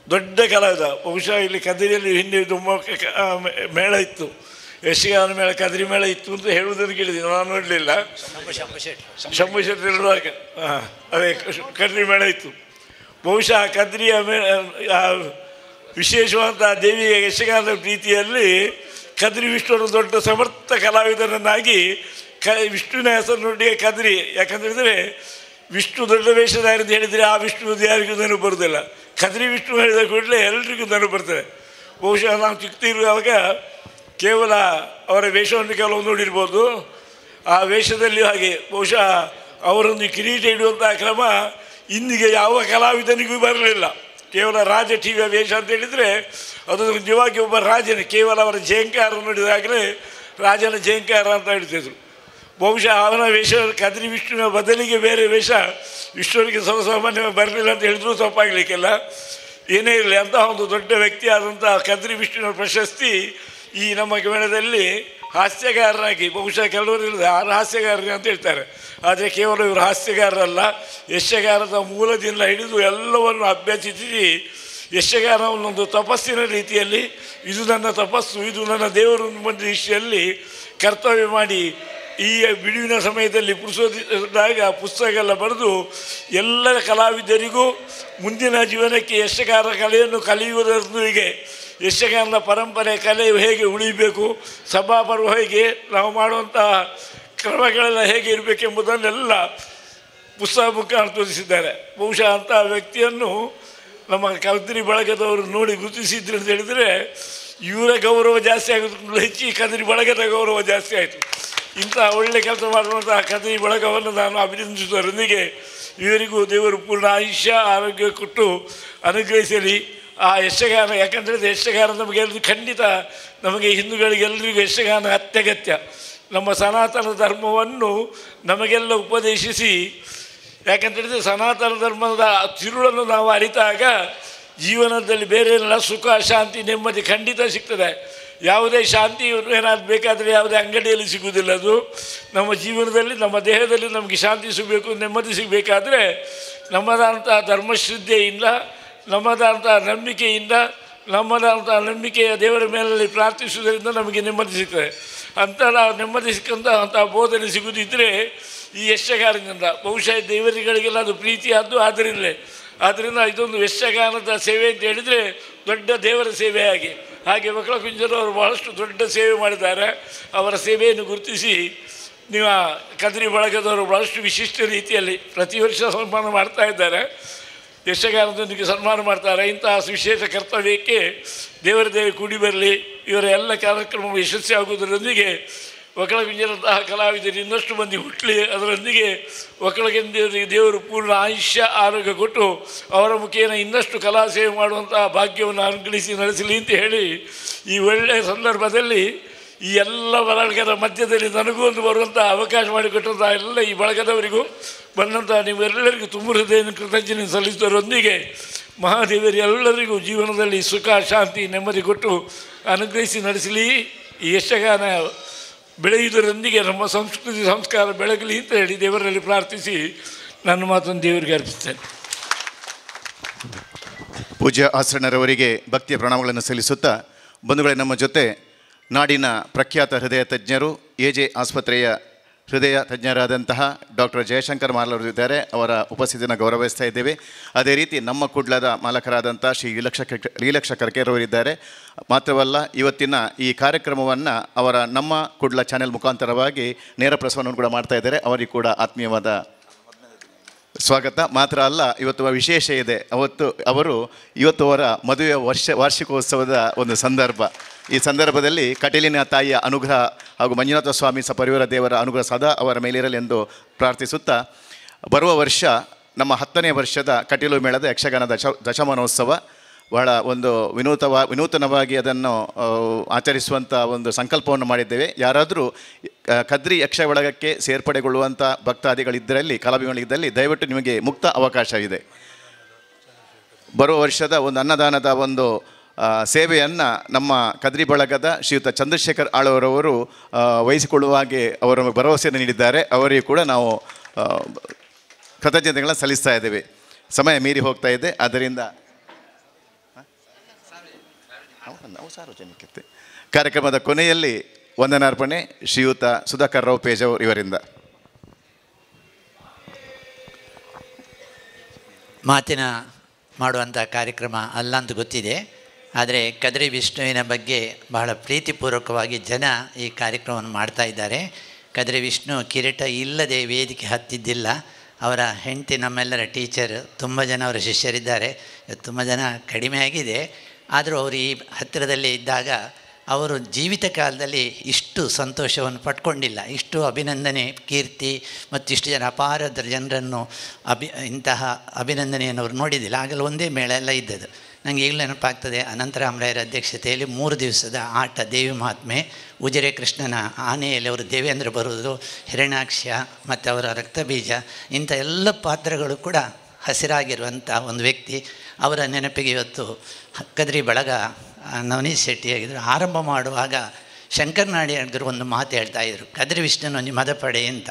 ದೊಡ್ಡ ಕಲಾವಿದ. ಬಹುಶಃ ಇಲ್ಲಿ ಕದ್ರಿಯಲ್ಲಿ ಹಿಂದೆ ತುಂಬ ಮೇಳ ಇತ್ತು, ಯಕ್ಷಗಾನ ಮೇಳ, ಕದ್ರಿ ಮೇಳ ಇತ್ತು ಅಂತ ಹೇಳುವುದನ್ನು ಕೇಳಿದ್ದೀನಿ, ನಾನು ನೋಡಲಿಲ್ಲ. ಶಂಭು ಶೆಟ್ಟಿ ಹೇಳುವಾಗ ಅದೇ ಕದ್ರಿ ಮೇಳ ಇತ್ತು. ಬಹುಶಃ ಕದ್ರಿಯ ವಿಶೇಷವಾದ ದೇವಿಯ ಯಕ್ಷಗಾನದ ಪ್ರೀತಿಯಲ್ಲಿ ಕದ್ರಿ ವಿಷ್ಣುವನ್ನು ದೊಡ್ಡ ಸಮರ್ಥ ಕಲಾವಿದರನ್ನಾಗಿ ವಿಷ್ಣುವಿನ ಹೆಸರಿನೊಟ್ಟಿಗೆ ಕದ್ರಿ, ಯಾಕಂತೇಳಿದರೆ ವಿಷ್ಣು ದೊಡ್ಡ ವೇಷಧಾರಿ ಅಂತ ಹೇಳಿದರೆ ಆ ವಿಷ್ಣು ಯಾರಿಗೂ ನೆನಪು ಬರೋದಿಲ್ಲ. ಕದ್ರಿ ವಿಷ್ಣು ಹೇಳಿದ ಕೂಡಲೇ ಎಲ್ರಿಗೂ ನೆನಪು ಬರ್ತದೆ. ಬಹುಶಃ ನಾವು ಚಿಕ್ಕದಿರುವಾಗ ಕೇವಲ ಅವರ ವೇಷವನ್ನು ಕೆಲವು ನೋಡಿರ್ಬೋದು. ಆ ವೇಷದಲ್ಲಿ ಹಾಗೆ ಬಹುಶಃ ಅವರೊಂದು ಕಿರೀಟ ಇಡುವಂಥ ಕ್ರಮ ಇಂದಿಗೆ ಯಾವ ಕಲಾವಿದನಿಗೂ ಬರಲಿಲ್ಲ. ಕೇವಲ ರಾಜ ಟಿವಿಯ ವೇಷ ಅಂತ ಹೇಳಿದರೆ ಅದು ನಿಜವಾಗಿ ಒಬ್ಬ ರಾಜನ ಕೇವಲ ಅವರ ಜಯಂಕಾರ ನೋಡಿದಾಗಲೇ ರಾಜನ ಜಯಂಕಾರ ಅಂತ ಹೇಳ್ತಿದ್ರು. ಬಹುಶಃ ಅವನ ವೇಷ ಕದ್ರಿ ವಿಷ್ಣುವಿನ ಬದಲಿಗೆ ಬೇರೆ ವೇಷ ವಿಷ್ಣುವಿಗೆ ಸರ್ವಸಾಮಾನ್ಯವಾಗಿ ಬರಲಿಲ್ಲ ಅಂತ ಹೇಳಿದ್ರು ತಪ್ಪಾಗಲಿಕ್ಕಿಲ್ಲ. ಏನೇ ಇರಲಿ, ಅಂತಹ ಒಂದು ದೊಡ್ಡ ವ್ಯಕ್ತಿ ಆದಂಥ ಕದ್ರಿ ವಿಷ್ಣುವಿನ ಪ್ರಶಸ್ತಿ ಈ ನಮ್ಮ ಮೇಳದಲ್ಲಿ ಹಾಸ್ಯಗಾರರಾಗಿ, ಬಹುಶಃ ಕೆಲವರು ಇಲ್ಲದೆ ಹಾಸ್ಯಗಾರರಿಗೆ ಅಂತ ಹೇಳ್ತಾರೆ, ಆದರೆ ಕೇವಲ ಇವರು ಹಾಸ್ಯಗಾರರಲ್ಲ, ಯಕ್ಷಗಾನದ ಮೂಲದಿಂದ ಹಿಡಿದು ಎಲ್ಲವನ್ನು ಅಭ್ಯಸಿಸಿ ಯಕ್ಷಗಾನವನ್ನೊಂದು ತಪಸ್ಸಿನ ರೀತಿಯಲ್ಲಿ, ಇದು ನನ್ನ ತಪಸ್ಸು, ಇದು ನನ್ನ ದೇವರು ಎಂಬ ದೃಷ್ಟಿಯಲ್ಲಿ ಕರ್ತವ್ಯ ಮಾಡಿ ಈ ಬಿಡುವಿನ ಸಮಯದಲ್ಲಿ ಪುರುಷೋದಿದಾಗ ಪುಸ್ತಕ ಎಲ್ಲ ಬರೆದು ಎಲ್ಲ ಕಲಾವಿದರಿಗೂ ಮುಂದಿನ ಜೀವನಕ್ಕೆ ಯಕ್ಷಗಾನ ಕಲೆಯನ್ನು ಕಲಿಯುವುದರೊಂದಿಗೆ ಯಕ್ಷಗಾನದ ಪರಂಪರೆ ಕಲೆ ಹೇಗೆ ಉಳಿಬೇಕು, ಸಭಾಪರ್ವ ಹೇಗೆ, ನಾವು ಮಾಡುವಂತಹ ಕ್ರಮಗಳೆಲ್ಲ ಹೇಗೆ ಇರಬೇಕೆಂಬುದನ್ನೆಲ್ಲ ಪುಸ್ತಕ ಮುಖಾಂತರ ತೋರಿಸಿದ್ದಾರೆ. ಬಹುಶಃ ಅಂತಹ ವ್ಯಕ್ತಿಯನ್ನು ನಮ್ಮ ಕದ್ರಿ ಬಳಗದವರು ನೋಡಿ ಗುರುತಿಸಿದ್ರು ಅಂತ ಹೇಳಿದರೆ ಇವರ ಗೌರವ ಜಾಸ್ತಿ ಆಗೋದಕ್ಕಿಂತ ಹೆಚ್ಚು ಕದ್ರಿ ಬಳಗದ ಗೌರವ ಜಾಸ್ತಿ ಆಯಿತು. ಇಂಥ ಒಳ್ಳೆಯ ಕೆಲಸ ಮಾಡುವಂತಹ ಕದ್ರಿ ಬಳಗವನ್ನು ನಾನು ಅಭಿನಂದಿಸುವುದರೊಂದಿಗೆ ಇವರಿಗೂ ದೇವರು ಪೂರ್ಣ ಆಯುಷ್ಯ ಆರೋಗ್ಯ ಕೊಟ್ಟು ಅನುಗ್ರಹಿಸಲಿ. ಆ ಯಕ್ಷಗಾನ, ಯಾಕಂತೇಳಿದ್ರೆ ಯಕ್ಷಗಾನ ನಮಗೆಲ್ಲರೂ ಖಂಡಿತ, ನಮಗೆ ಹಿಂದೂಗಳಿಗೆಲ್ಲರಿಗೂ ಯಕ್ಷಗಾನ ಅತ್ಯಗತ್ಯ. ನಮ್ಮ ಸನಾತನ ಧರ್ಮವನ್ನು ನಮಗೆಲ್ಲ ಉಪದೇಶಿಸಿ, ಯಾಕಂತೇಳಿದರೆ ಸನಾತನ ಧರ್ಮದ ತಿರುಳನ್ನು ನಾವು ಅರಿತಾಗ ಜೀವನದಲ್ಲಿ ಬೇರೆ ಎಲ್ಲ ಸುಖ, ಶಾಂತಿ, ನೆಮ್ಮದಿ ಖಂಡಿತ ಸಿಗ್ತದೆ. ಯಾವುದೇ ಶಾಂತಿ ಏನಾದ್ರು ಬೇಕಾದರೆ ಯಾವುದೇ ಅಂಗಡಿಯಲ್ಲಿ ಸಿಗುವುದಿಲ್ಲ. ಅದು ನಮ್ಮ ಜೀವನದಲ್ಲಿ, ನಮ್ಮ ದೇಹದಲ್ಲಿ ನಮಗೆ ಶಾಂತಿ ಸಿಗಬೇಕು, ನೆಮ್ಮದಿ ಸಿಗಬೇಕಾದ್ರೆ ನಮ್ಮದಂಥ ಧರ್ಮಶ್ರದ್ಧೆಯಿಂದ, ನಮ್ಮದಂಥ ನಂಬಿಕೆಯಿಂದ, ನಮ್ಮದಂಥ ನಂಬಿಕೆಯ ದೇವರ ಮೇಲೆ ಪ್ರಾರ್ಥಿಸುವುದರಿಂದ ನಮಗೆ ನೆಮ್ಮದಿ ಸಿಗ್ತದೆ. ಅಂಥ ನೆಮ್ಮದಿ ಸಿಕ್ಕಂಥ ಅಂಥ ಬೋಧನೆ ಸಿಗುವುದಿದ್ದರೆ ಈ ಯಕ್ಷಗಾನದಿಂದ ಬಹುಶಃ ದೇವರುಗಳಿಗೆಲ್ಲ ಅದು ಪ್ರೀತಿಯಾದ್ದು ಆದ್ದರಿಂದ ಇದೊಂದು ಯಕ್ಷಗಾನದ ಸೇವೆ ಅಂತ ಹೇಳಿದರೆ ದೊಡ್ಡ ದೇವರ ಸೇವೆಯಾಗಿ. ಹಾಗೆ ಒಕ್ಕಲಗುಂಜರು ಅವರು ಬಹಳಷ್ಟು ದೊಡ್ಡ ಸೇವೆ ಮಾಡಿದ್ದಾರೆ. ಅವರ ಸೇವೆಯನ್ನು ಗುರುತಿಸಿ ನೀವು ಕದ್ರಿ ಬಳಗದವರು ಬಹಳಷ್ಟು ವಿಶಿಷ್ಟ ರೀತಿಯಲ್ಲಿ ಪ್ರತಿ ವರ್ಷ ಸನ್ಮಾನ ಮಾಡ್ತಾ ಇದ್ದಾರೆ, ಯಕ್ಷಗಾನದೊಂದಿಗೆ ಸನ್ಮಾನ ಮಾಡ್ತಾರೆ. ಇಂತಹ ವಿಶೇಷ ಕರ್ತವ್ಯಕ್ಕೆ ದೇವರ ದೇವಿ ಕೂಡಿ ಬರಲಿ. ಇವರ ಎಲ್ಲ ಕಾರ್ಯಕ್ರಮ ಯಶಸ್ವಿ ಆಗುವುದರೊಂದಿಗೆ ಒಕ್ಕಲಗುಂಜರಂತಹ ಕಲಾವಿದರು ಇನ್ನಷ್ಟು ಮಂದಿ ಹುಟ್ಟಲಿ. ಅದರೊಂದಿಗೆ ಒಕ್ಕಲಗುಂಜರಿಗೆ ದೇವರು ಪೂರ್ಣ ಆಯುಷ್ಯ ಆರೋಗ್ಯ ಕೊಟ್ಟು ಅವರ ಮುಖೇನ ಇನ್ನಷ್ಟು ಕಲಾ ಸೇವೆ ಮಾಡುವಂತಹ ಭಾಗ್ಯವನ್ನು ಅನುಗ್ರಹಿಸಿ ನಡೆಸಲಿ ಅಂತ ಹೇಳಿ ಈ ಒಳ್ಳೆಯ ಸಂದರ್ಭದಲ್ಲಿ ಈ ಎಲ್ಲ ಬಳಗದ ಮಧ್ಯದಲ್ಲಿ ನನಗೂ ಒಂದು ಬರುವಂಥ ಅವಕಾಶ ಮಾಡಿಕೊಟ್ಟಂಥ ಎಲ್ಲ ಈ ಬಳಗದವರಿಗೂ ಬಂದಂಥ ನೀವೆಲ್ಲರಿಗೂ ತುಂಬ ಹೃದಯದ ಕೃತಜ್ಞತೆ ಸಲ್ಲಿಸುವುದರೊಂದಿಗೆ ಮಹಾದೇವರು ಎಲ್ಲರಿಗೂ ಜೀವನದಲ್ಲಿ ಸುಖ ಶಾಂತಿ ನೆಮ್ಮದಿ ಕೊಟ್ಟು ಅನುಗ್ರಹಿಸಿ ನಡೆಸಲಿ. ಈ ಯಕ್ಷಗಾನ ಬೆಳೆಯುವುದರೊಂದಿಗೆ ನಮ್ಮ ಸಂಸ್ಕೃತಿ ಸಂಸ್ಕಾರ ಬೆಳಗಲಿ ಅಂತ ಹೇಳಿ ದೇವರಲ್ಲಿ ಪ್ರಾರ್ಥಿಸಿ ನನ್ನ ಮಾತನ್ನು ದೇವರಿಗೆ ಅರ್ಪಿಸ್ತೇನೆ. ಪೂಜ್ಯ ಆಸರಣರವರಿಗೆ ಭಕ್ತಿಯ ಪ್ರಣಾಮಗಳನ್ನು ಸಲ್ಲಿಸುತ್ತಾ, ಬಂಧುಗಳೇ, ನಮ್ಮ ಜೊತೆ ನಾಡಿನ ಪ್ರಖ್ಯಾತ ಹೃದಯ ತಜ್ಞರು ಎಜೆ ಆಸ್ಪತ್ರೆಯ ಹೃದಯ ತಜ್ಞರಾದಂತಹ ಡಾಕ್ಟರ್ ಜಯಶಂಕರ್ ಮಾಲವರು ಇದ್ದಾರೆ. ಅವರ ಉಪಸ್ಥಿತಿಯನ್ನು ಗೌರವಿಸ್ತಾ ಇದ್ದೇವೆ. ಅದೇ ರೀತಿ ನಮ್ಮ ಕುಡ್ಲದ ಮಾಲಕರಾದಂಥ ಶ್ರೀ ಲೀಲಕ್ಷ ಕರ್ಕೇರವರಿದ್ದಾರೆ. ಮಾತ್ರವಲ್ಲ, ಇವತ್ತಿನ ಈ ಕಾರ್ಯಕ್ರಮವನ್ನು ನಮ್ಮ ಕುಡ್ಲ ಚಾನೆಲ್ ಮುಖಾಂತರವಾಗಿ ನೇರ ಪ್ರಸಾರವನ್ನು ಕೂಡ ಮಾಡ್ತಾ ಇದ್ದಾರೆ. ಅವರಿಗೆ ಕೂಡ ಆತ್ಮೀಯವಾದ ಸ್ವಾಗತ. ಮಾತ್ರ ಅಲ್ಲ, ಇವತ್ತು ವಿಶೇಷ ಇದೆ. ಇವತ್ತು ಅವರ ಮದುವೆಯ ವಾರ್ಷಿಕೋತ್ಸವದ ಒಂದು ಸಂದರ್ಭ. ಈ ಸಂದರ್ಭದಲ್ಲಿ ಕಟೀಲಿನ ತಾಯಿಯ ಅನುಗ್ರಹ ಹಾಗೂ ಮಂಜುನಾಥ ಸ್ವಾಮಿ ಸಪರಿವಾರ ದೇವರ ಅನುಗ್ರಹ ಸದಾ ಅವರ ಮೇಲಿರಲಿ ಎಂದು ಪ್ರಾರ್ಥಿಸುತ್ತಾ, ಬರುವ ವರ್ಷ ನಮ್ಮ 10ನೇ ವರ್ಷದ ಕಟೀಲು ಮೇಳದ ಯಕ್ಷಗಾನ ದಶಮಾನೋತ್ಸವ ಬಹಳ ಒಂದು ವಿನೂತನವಾಗಿ ಅದನ್ನು ಆಚರಿಸುವಂಥ ಒಂದು ಸಂಕಲ್ಪವನ್ನು ಮಾಡಿದ್ದೇವೆ. ಯಾರಾದರೂ ಕದ್ರಿ ಯಕ್ಷ ಬಳಗಕ್ಕೆ ಸೇರ್ಪಡೆಗೊಳ್ಳುವಂಥ ಭಕ್ತಾದಿಗಳಿದ್ದರಲ್ಲಿ, ಕಲಾಭಿಮಾನಿಗಳಿದ್ದಲ್ಲಿ ದಯವಿಟ್ಟು ನಿಮಗೆ ಮುಕ್ತ ಅವಕಾಶ ಇದೆ. ಬರುವ ವರ್ಷದ ಒಂದು ಅನ್ನದಾನದ ಒಂದು ಸೇವೆಯನ್ನು ನಮ್ಮ ಕದ್ರಿ ಬಳಗದ ಶ್ರೀಯುತ ಚಂದ್ರಶೇಖರ್ ಆಳ್ವರವರು ವಹಿಸಿಕೊಳ್ಳುವ ಹಾಗೆ ಅವರು ಭರವಸೆಯನ್ನು ನೀಡಿದ್ದಾರೆ. ಅವರಿಗೂ ಕೂಡ ನಾವು ಕೃತಜ್ಞತೆಗಳನ್ನು ಸಲ್ಲಿಸ್ತಾ ಇದ್ದೇವೆ. ಸಮಯ ಮೀರಿ ಹೋಗ್ತಾ ಇದೆ, ಆದ್ದರಿಂದ ಸಾರ್ವಜನಿಕತೆ ಕಾರ್ಯಕ್ರಮದ ಕೊನೆಯಲ್ಲಿ ವಂದನಾರ್ಪಣೆ ಶ್ರೀಯುತ ಸುಧಾಕರ್ ರಾವ್ ಪೇಜಾವರ್ ಇವರಿಂದ. ಮಾತಿನ ಮಾಡುವಂಥ ಕಾರ್ಯಕ್ರಮ ಅಲ್ಲ ಅಂತ ಗೊತ್ತಿದೆ, ಆದರೆ ಕದ್ರಿ ವಿಷ್ಣುವಿನ ಬಗ್ಗೆ ಬಹಳ ಪ್ರೀತಿಪೂರ್ವಕವಾಗಿ ಜನ ಈ ಕಾರ್ಯಕ್ರಮವನ್ನು ಮಾಡ್ತಾ ಇದ್ದಾರೆ. ಕದ್ರಿ ವಿಷ್ಣು ಕಿರೀಟ ಇಲ್ಲದೆ ವೇದಿಕೆ ಹತ್ತಿದ್ದಿಲ್ಲ. ಅವರ ಹೆಂಡತಿ ನಮ್ಮೆಲ್ಲರ ಟೀಚರ್, ತುಂಬ ಜನ ಅವರ ಶಿಷ್ಯರಿದ್ದಾರೆ. ತುಂಬ ಜನ ಕಡಿಮೆ ಆಗಿದೆ, ಆದರೂ ಅವರು ಈ ಹತ್ತಿರದಲ್ಲಿ ಇದ್ದಾಗ ಅವರು ಜೀವಿತ ಕಾಲದಲ್ಲಿ ಇಷ್ಟು ಸಂತೋಷವನ್ನು ಪಡ್ಕೊಂಡಿಲ್ಲ, ಇಷ್ಟು ಅಭಿನಂದನೆ, ಕೀರ್ತಿ ಮತ್ತು ಇಷ್ಟು ಜನ ಅಪಾರ ಜನರನ್ನು ಇಂತಹ ಅಭಿನಂದನೆಯನ್ನು ಅವರು ನೋಡಿದ್ದಿಲ್ಲ. ಆಗಲೂ ಒಂದೇ ಮೇಳ ಎಲ್ಲ ಇದ್ದದ್ದು. ನನಗೆ ಈಗಲೂ ನೆನಪಾಗ್ತದೆ, ಅನಂತರಾಮರಾಯರ ಅಧ್ಯಕ್ಷತೆಯಲ್ಲಿ 3 ದಿವಸದ ಆಟ ದೇವಿ ಮಹಾತ್ಮೆ, ಉಜಿರೆ ಕೃಷ್ಣನ ಆನೆಯಲ್ಲಿ ಅವರು ದೇವೇಂದ್ರ ಬರುವುದು, ಹಿರಣ್ಯಾಕ್ಷ ಮತ್ತು ಅವರ ರಕ್ತಬೀಜ, ಇಂಥ ಎಲ್ಲ ಪಾತ್ರಗಳು ಕೂಡ ಹಸಿರಾಗಿರುವಂಥ ಒಂದು ವ್ಯಕ್ತಿ. ಅವರ ನೆನಪಿಗೆ ಇವತ್ತು ಕದ್ರಿ ಬಳಗ ನವನೀತ್ ಶೆಟ್ಟಿಯಾಗಿದ್ದರು. ಆರಂಭ ಮಾಡುವಾಗ ಶಂಕರ್ ನಾಡಿಯಾಗಿದ್ದರು ಒಂದು ಮಾತು ಹೇಳ್ತಾಯಿದ್ರು, ಕದ್ರಿ ವಿಷ್ಣುನ ಮದ ಪಡೆ ಅಂತ.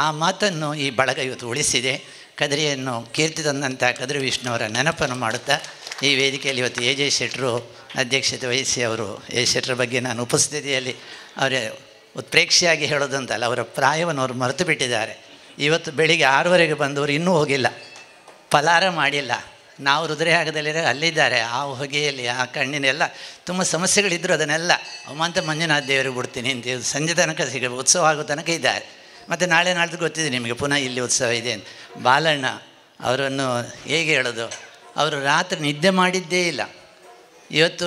ಆ ಮಾತನ್ನು ಈ ಬಳಗ ಇವತ್ತು ಉಳಿಸಿದೆ. ಕದ್ರಿಯನ್ನು ಕೀರ್ತಿ ತಂದಂಥ ಕದ್ರಿ ವಿಷ್ಣುವರ ನೆನಪನ್ನು ಮಾಡುತ್ತಾ ಈ ವೇದಿಕೆಯಲ್ಲಿ ಇವತ್ತು ಎ ಜೆ ಶೆಟ್ಟರು ಅಧ್ಯಕ್ಷತೆ ವಹಿಸಿ, ಅವರು ಎ ಶೆಟ್ಟರ ಬಗ್ಗೆ ನಾನು ಉಪಸ್ಥಿತಿಯಲ್ಲಿ ಅವರೇ ಉತ್ಪ್ರೇಕ್ಷೆಯಾಗಿ ಹೇಳೋದಂತಲ್ಲ, ಅವರ ಪ್ರಾಯವನ್ನು ಅವರು ಮರೆತು ಬಿಟ್ಟಿದ್ದಾರೆ. ಇವತ್ತು ಬೆಳಿಗ್ಗೆ 6:30 ಬಂದವರು ಇನ್ನೂ ಹೋಗಿಲ್ಲ, ಫಲಾರ ಮಾಡಿಲ್ಲ. ನಾವು ಹೃದಯಾಗದಲ್ಲಿರೋ ಅಲ್ಲಿದ್ದಾರೆ. ಆ ಹೊಗೆಯಲ್ಲಿ, ಆ ಕಣ್ಣಿನೆಲ್ಲ ತುಂಬ ಸಮಸ್ಯೆಗಳಿದ್ದರು, ಅದನ್ನೆಲ್ಲ ಅವಂತ ಮಂಜುನಾಥ ದೇವರಿಗೆ ಬಿಡ್ತೀನಿ ಅಂತ ಸಂಜೆ ತನಕ ಉತ್ಸವ ಆಗೋ ತನಕ ಇದ್ದಾರೆ. ಮತ್ತು ನಾಳೆ ನಾಡ್ದು ಗೊತ್ತಿದೆ ನಿಮಗೆ, ಪುನಃ ಇಲ್ಲಿ ಉತ್ಸವ ಇದೆ ಅಂತ. ಬಾಲಣ್ಣ ಅವರನ್ನು ಹೇಗೆ ಹೇಳೋದು, ಅವರು ರಾತ್ರಿ ನಿದ್ದೆ ಮಾಡಿದ್ದೇ ಇಲ್ಲ. ಇವತ್ತು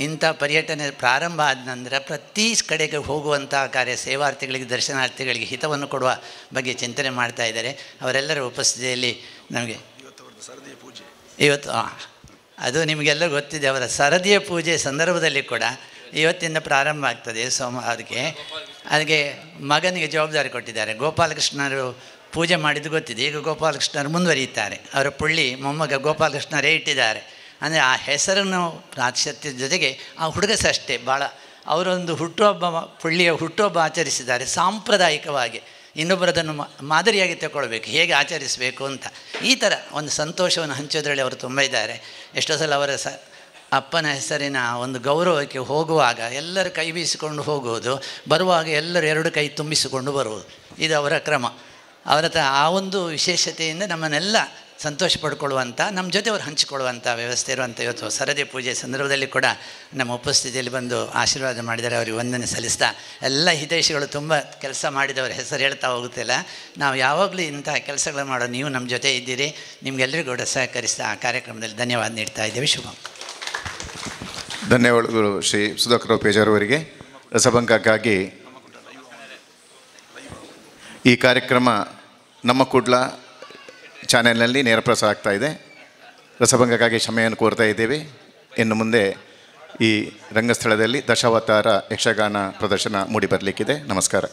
ಇಂಥ ಪರ್ಯಟನೆ ಪ್ರಾರಂಭ ಆದ ನಂತರ ಪ್ರತಿ ಕಡೆಗೆ ಹೋಗುವಂಥ ಕಾರ್ಯ, ಸೇವಾರ್ಥಿಗಳಿಗೆ, ದರ್ಶನಾರ್ಥಿಗಳಿಗೆ ಹಿತವನ್ನು ಕೊಡುವ ಬಗ್ಗೆ ಚಿಂತನೆ ಮಾಡ್ತಾ ಇದ್ದಾರೆ. ಅವರೆಲ್ಲರ ಉಪಸ್ಥಿತಿಯಲ್ಲಿ ನಮಗೆ ಇವತ್ತು ಅದು ನಿಮಗೆಲ್ಲ ಗೊತ್ತಿದೆ. ಅವರ ಸರದಿಯ ಪೂಜೆ ಸಂದರ್ಭದಲ್ಲಿ ಕೂಡ ಇವತ್ತಿಂದ ಪ್ರಾರಂಭ ಆಗ್ತದೆ ಸೋಮವಾರಕ್ಕೆ. ಅದಕ್ಕೆ ಮಗನಿಗೆ ಜವಾಬ್ದಾರಿ ಕೊಟ್ಟಿದ್ದಾರೆ. ಗೋಪಾಲಕೃಷ್ಣರು ಪೂಜೆ ಮಾಡಿದ್ದು ಗೊತ್ತಿದೆ. ಈಗ ಗೋಪಾಲಕೃಷ್ಣರು ಮುಂದುವರಿಯುತ್ತಾರೆ. ಅವರ ಪುಳ್ಳಿ ಮೊಮ್ಮಗ ಗೋಪಾಲಕೃಷ್ಣರೇ ಇಟ್ಟಿದ್ದಾರೆ. ಅಂದರೆ ಆ ಹೆಸರನ್ನು ಪ್ರಾಶಸ್ತ್ಯದ ಜೊತೆಗೆ ಆ ಹುಡುಗ ಅಷ್ಟೇ ಭಾಳ ಅವರೊಂದು ಹುಟ್ಟುಹಬ್ಬ, ಪುಳ್ಳಿಯ ಹುಟ್ಟುಹಬ್ಬ ಆಚರಿಸಿದ್ದಾರೆ ಸಾಂಪ್ರದಾಯಿಕವಾಗಿ. ಇನ್ನೊಬ್ಬರದನ್ನು ಮಾದರಿಯಾಗಿ ತಗೊಳ್ಬೇಕು, ಹೇಗೆ ಆಚರಿಸಬೇಕು ಅಂತ. ಈ ಥರ ಒಂದು ಸಂತೋಷವನ್ನು ಹಂಚೋದ್ರಲ್ಲಿ ಅವರು ತುಂಬ ಇದ್ದಾರೆ. ಎಷ್ಟೋ ಸಲ ಅವರ ಅಪ್ಪನ ಹೆಸರಿನ ಒಂದು ಗೌರವಕ್ಕೆ ಹೋಗುವಾಗ ಎಲ್ಲರೂ ಕೈ ಬೀಸಿಕೊಂಡು ಹೋಗುವುದು, ಬರುವಾಗ ಎಲ್ಲರೂ 2 ಕೈ ತುಂಬಿಸಿಕೊಂಡು ಬರುವುದು, ಇದು ಅವರ ಕ್ರಮ. ಅವರ ಆ ಒಂದು ವಿಶೇಷತೆಯಿಂದ ನಮ್ಮನ್ನೆಲ್ಲ ಸಂತೋಷ ಪಡ್ಕೊಳ್ಳುವಂಥ, ನಮ್ಮ ಜೊತೆ ಅವರು ಹಂಚಿಕೊಳ್ಳುವಂಥ ವ್ಯವಸ್ಥೆ ಇರುವಂಥ ಇವತ್ತು ಸರದಿ ಪೂಜೆ ಸಂದರ್ಭದಲ್ಲಿ ಕೂಡ ನಮ್ಮ ಉಪಸ್ಥಿತಿಯಲ್ಲಿ ಬಂದು ಆಶೀರ್ವಾದ ಮಾಡಿದರೆ ಅವರಿಗೆ ವಂದನೆ ಸಲ್ಲಿಸ್ತಾ, ಎಲ್ಲ ಹಿತೈಷಿಗಳು ತುಂಬ ಕೆಲಸ ಮಾಡಿದವರ ಹೆಸರು ಹೇಳ್ತಾ ಹೋಗುತ್ತಿಲ್ಲ. ನಾವು ಯಾವಾಗಲೂ ಇಂಥ ಕೆಲಸಗಳು ಮಾಡೋ ನೀವು ನಮ್ಮ ಜೊತೆ ಇದ್ದೀರಿ. ನಿಮಗೆಲ್ಲರಿಗೂ ಕೂಡ ಸಹಕರಿಸ್ತಾ ಆ ಕಾರ್ಯಕ್ರಮದಲ್ಲಿ ಧನ್ಯವಾದ ನೀಡ್ತಾ ಇದ್ದೇವೆ. ಶುಭ. ಧನ್ಯವಾದಗಳು ಶ್ರೀ ಸುಧಾಕರ್ ಪೇಜಾರ್ ಅವರಿಗೆ. ರಸಭಂಗಕ್ಕಾಗಿ ಈ ಕಾರ್ಯಕ್ರಮ ನಮ್ಮ ಕುಡ್ಲ ಚಾನೆಲ್ನಲ್ಲಿ ನೇರ ಪ್ರಸಾರ ಆಗ್ತಾ ಇದೆ. ರಸಭಂಗಕ್ಕಾಗಿ ಕ್ಷಮೆಯನ್ನು ಕೋರ್ತಾ ಇದ್ದೇವೆ. ಇನ್ನು ಮುಂದೆ ಈ ರಂಗಸ್ಥಳದಲ್ಲಿ ದಶಾವತಾರ ಯಕ್ಷಗಾನ ಪ್ರದರ್ಶನ ಮೂಡಿಬರಲಿಕ್ಕಿದೆ. ನಮಸ್ಕಾರ.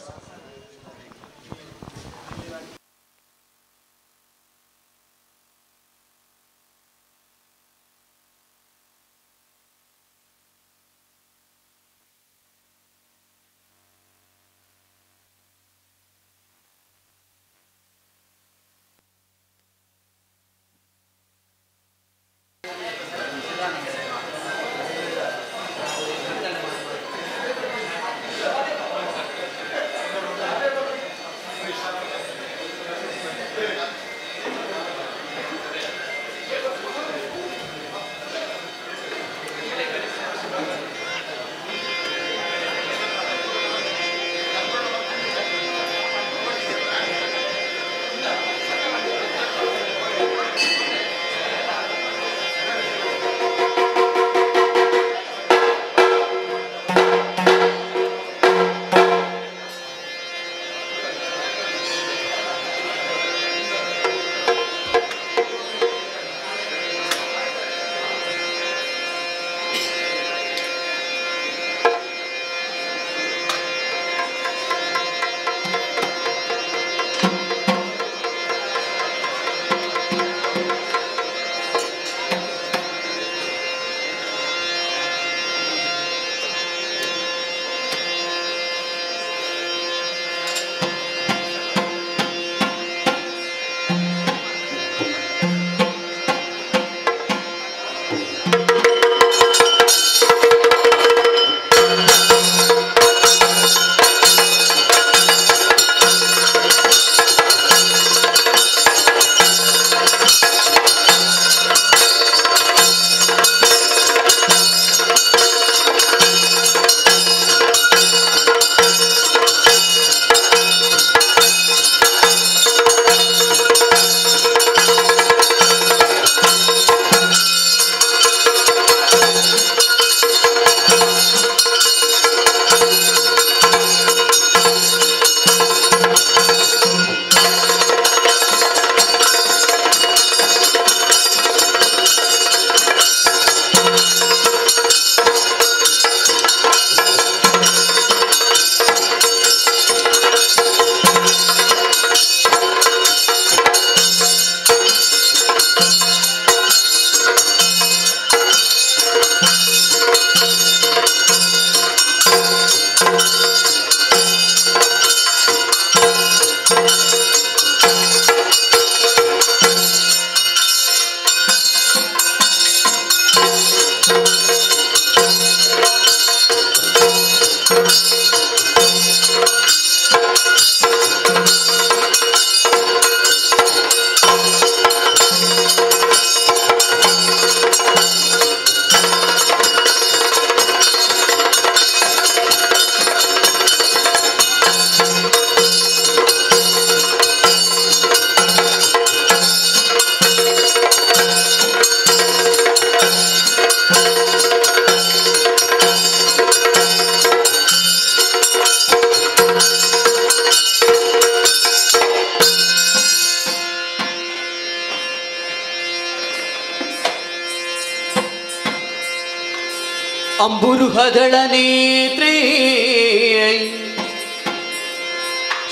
ಅಂಬುರುಹದಳ ನೇತ್ರೇ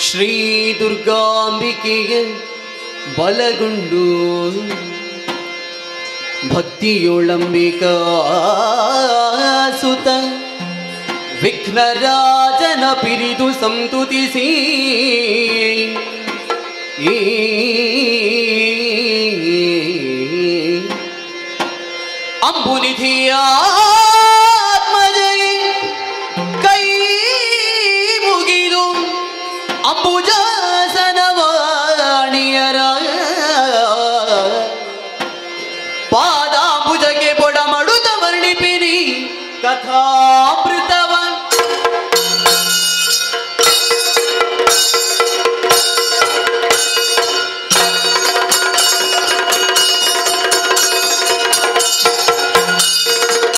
ಶ್ರೀ ದುರ್ಗಾಂಬಿಕೆಗೆ ಬಲಗೊಂಡು ಭಕ್ತಿಯೊಳಂಬಿಕಾ ಸುತ ವಿಘ್ನರಾಜನ ಪಿರಿದು ಸಂತುತಿಸಿ ಅಂಬುನಿಧಿಯ ಅಂಬುಜಾಸನವಾಣಿಯರ ಪಾದಾಂಬುಜಕ್ಕೆ ಬೊಡ ಮಡುತ ವರ್ಣಿಪಿರಿ ಕಥಾಮೃತ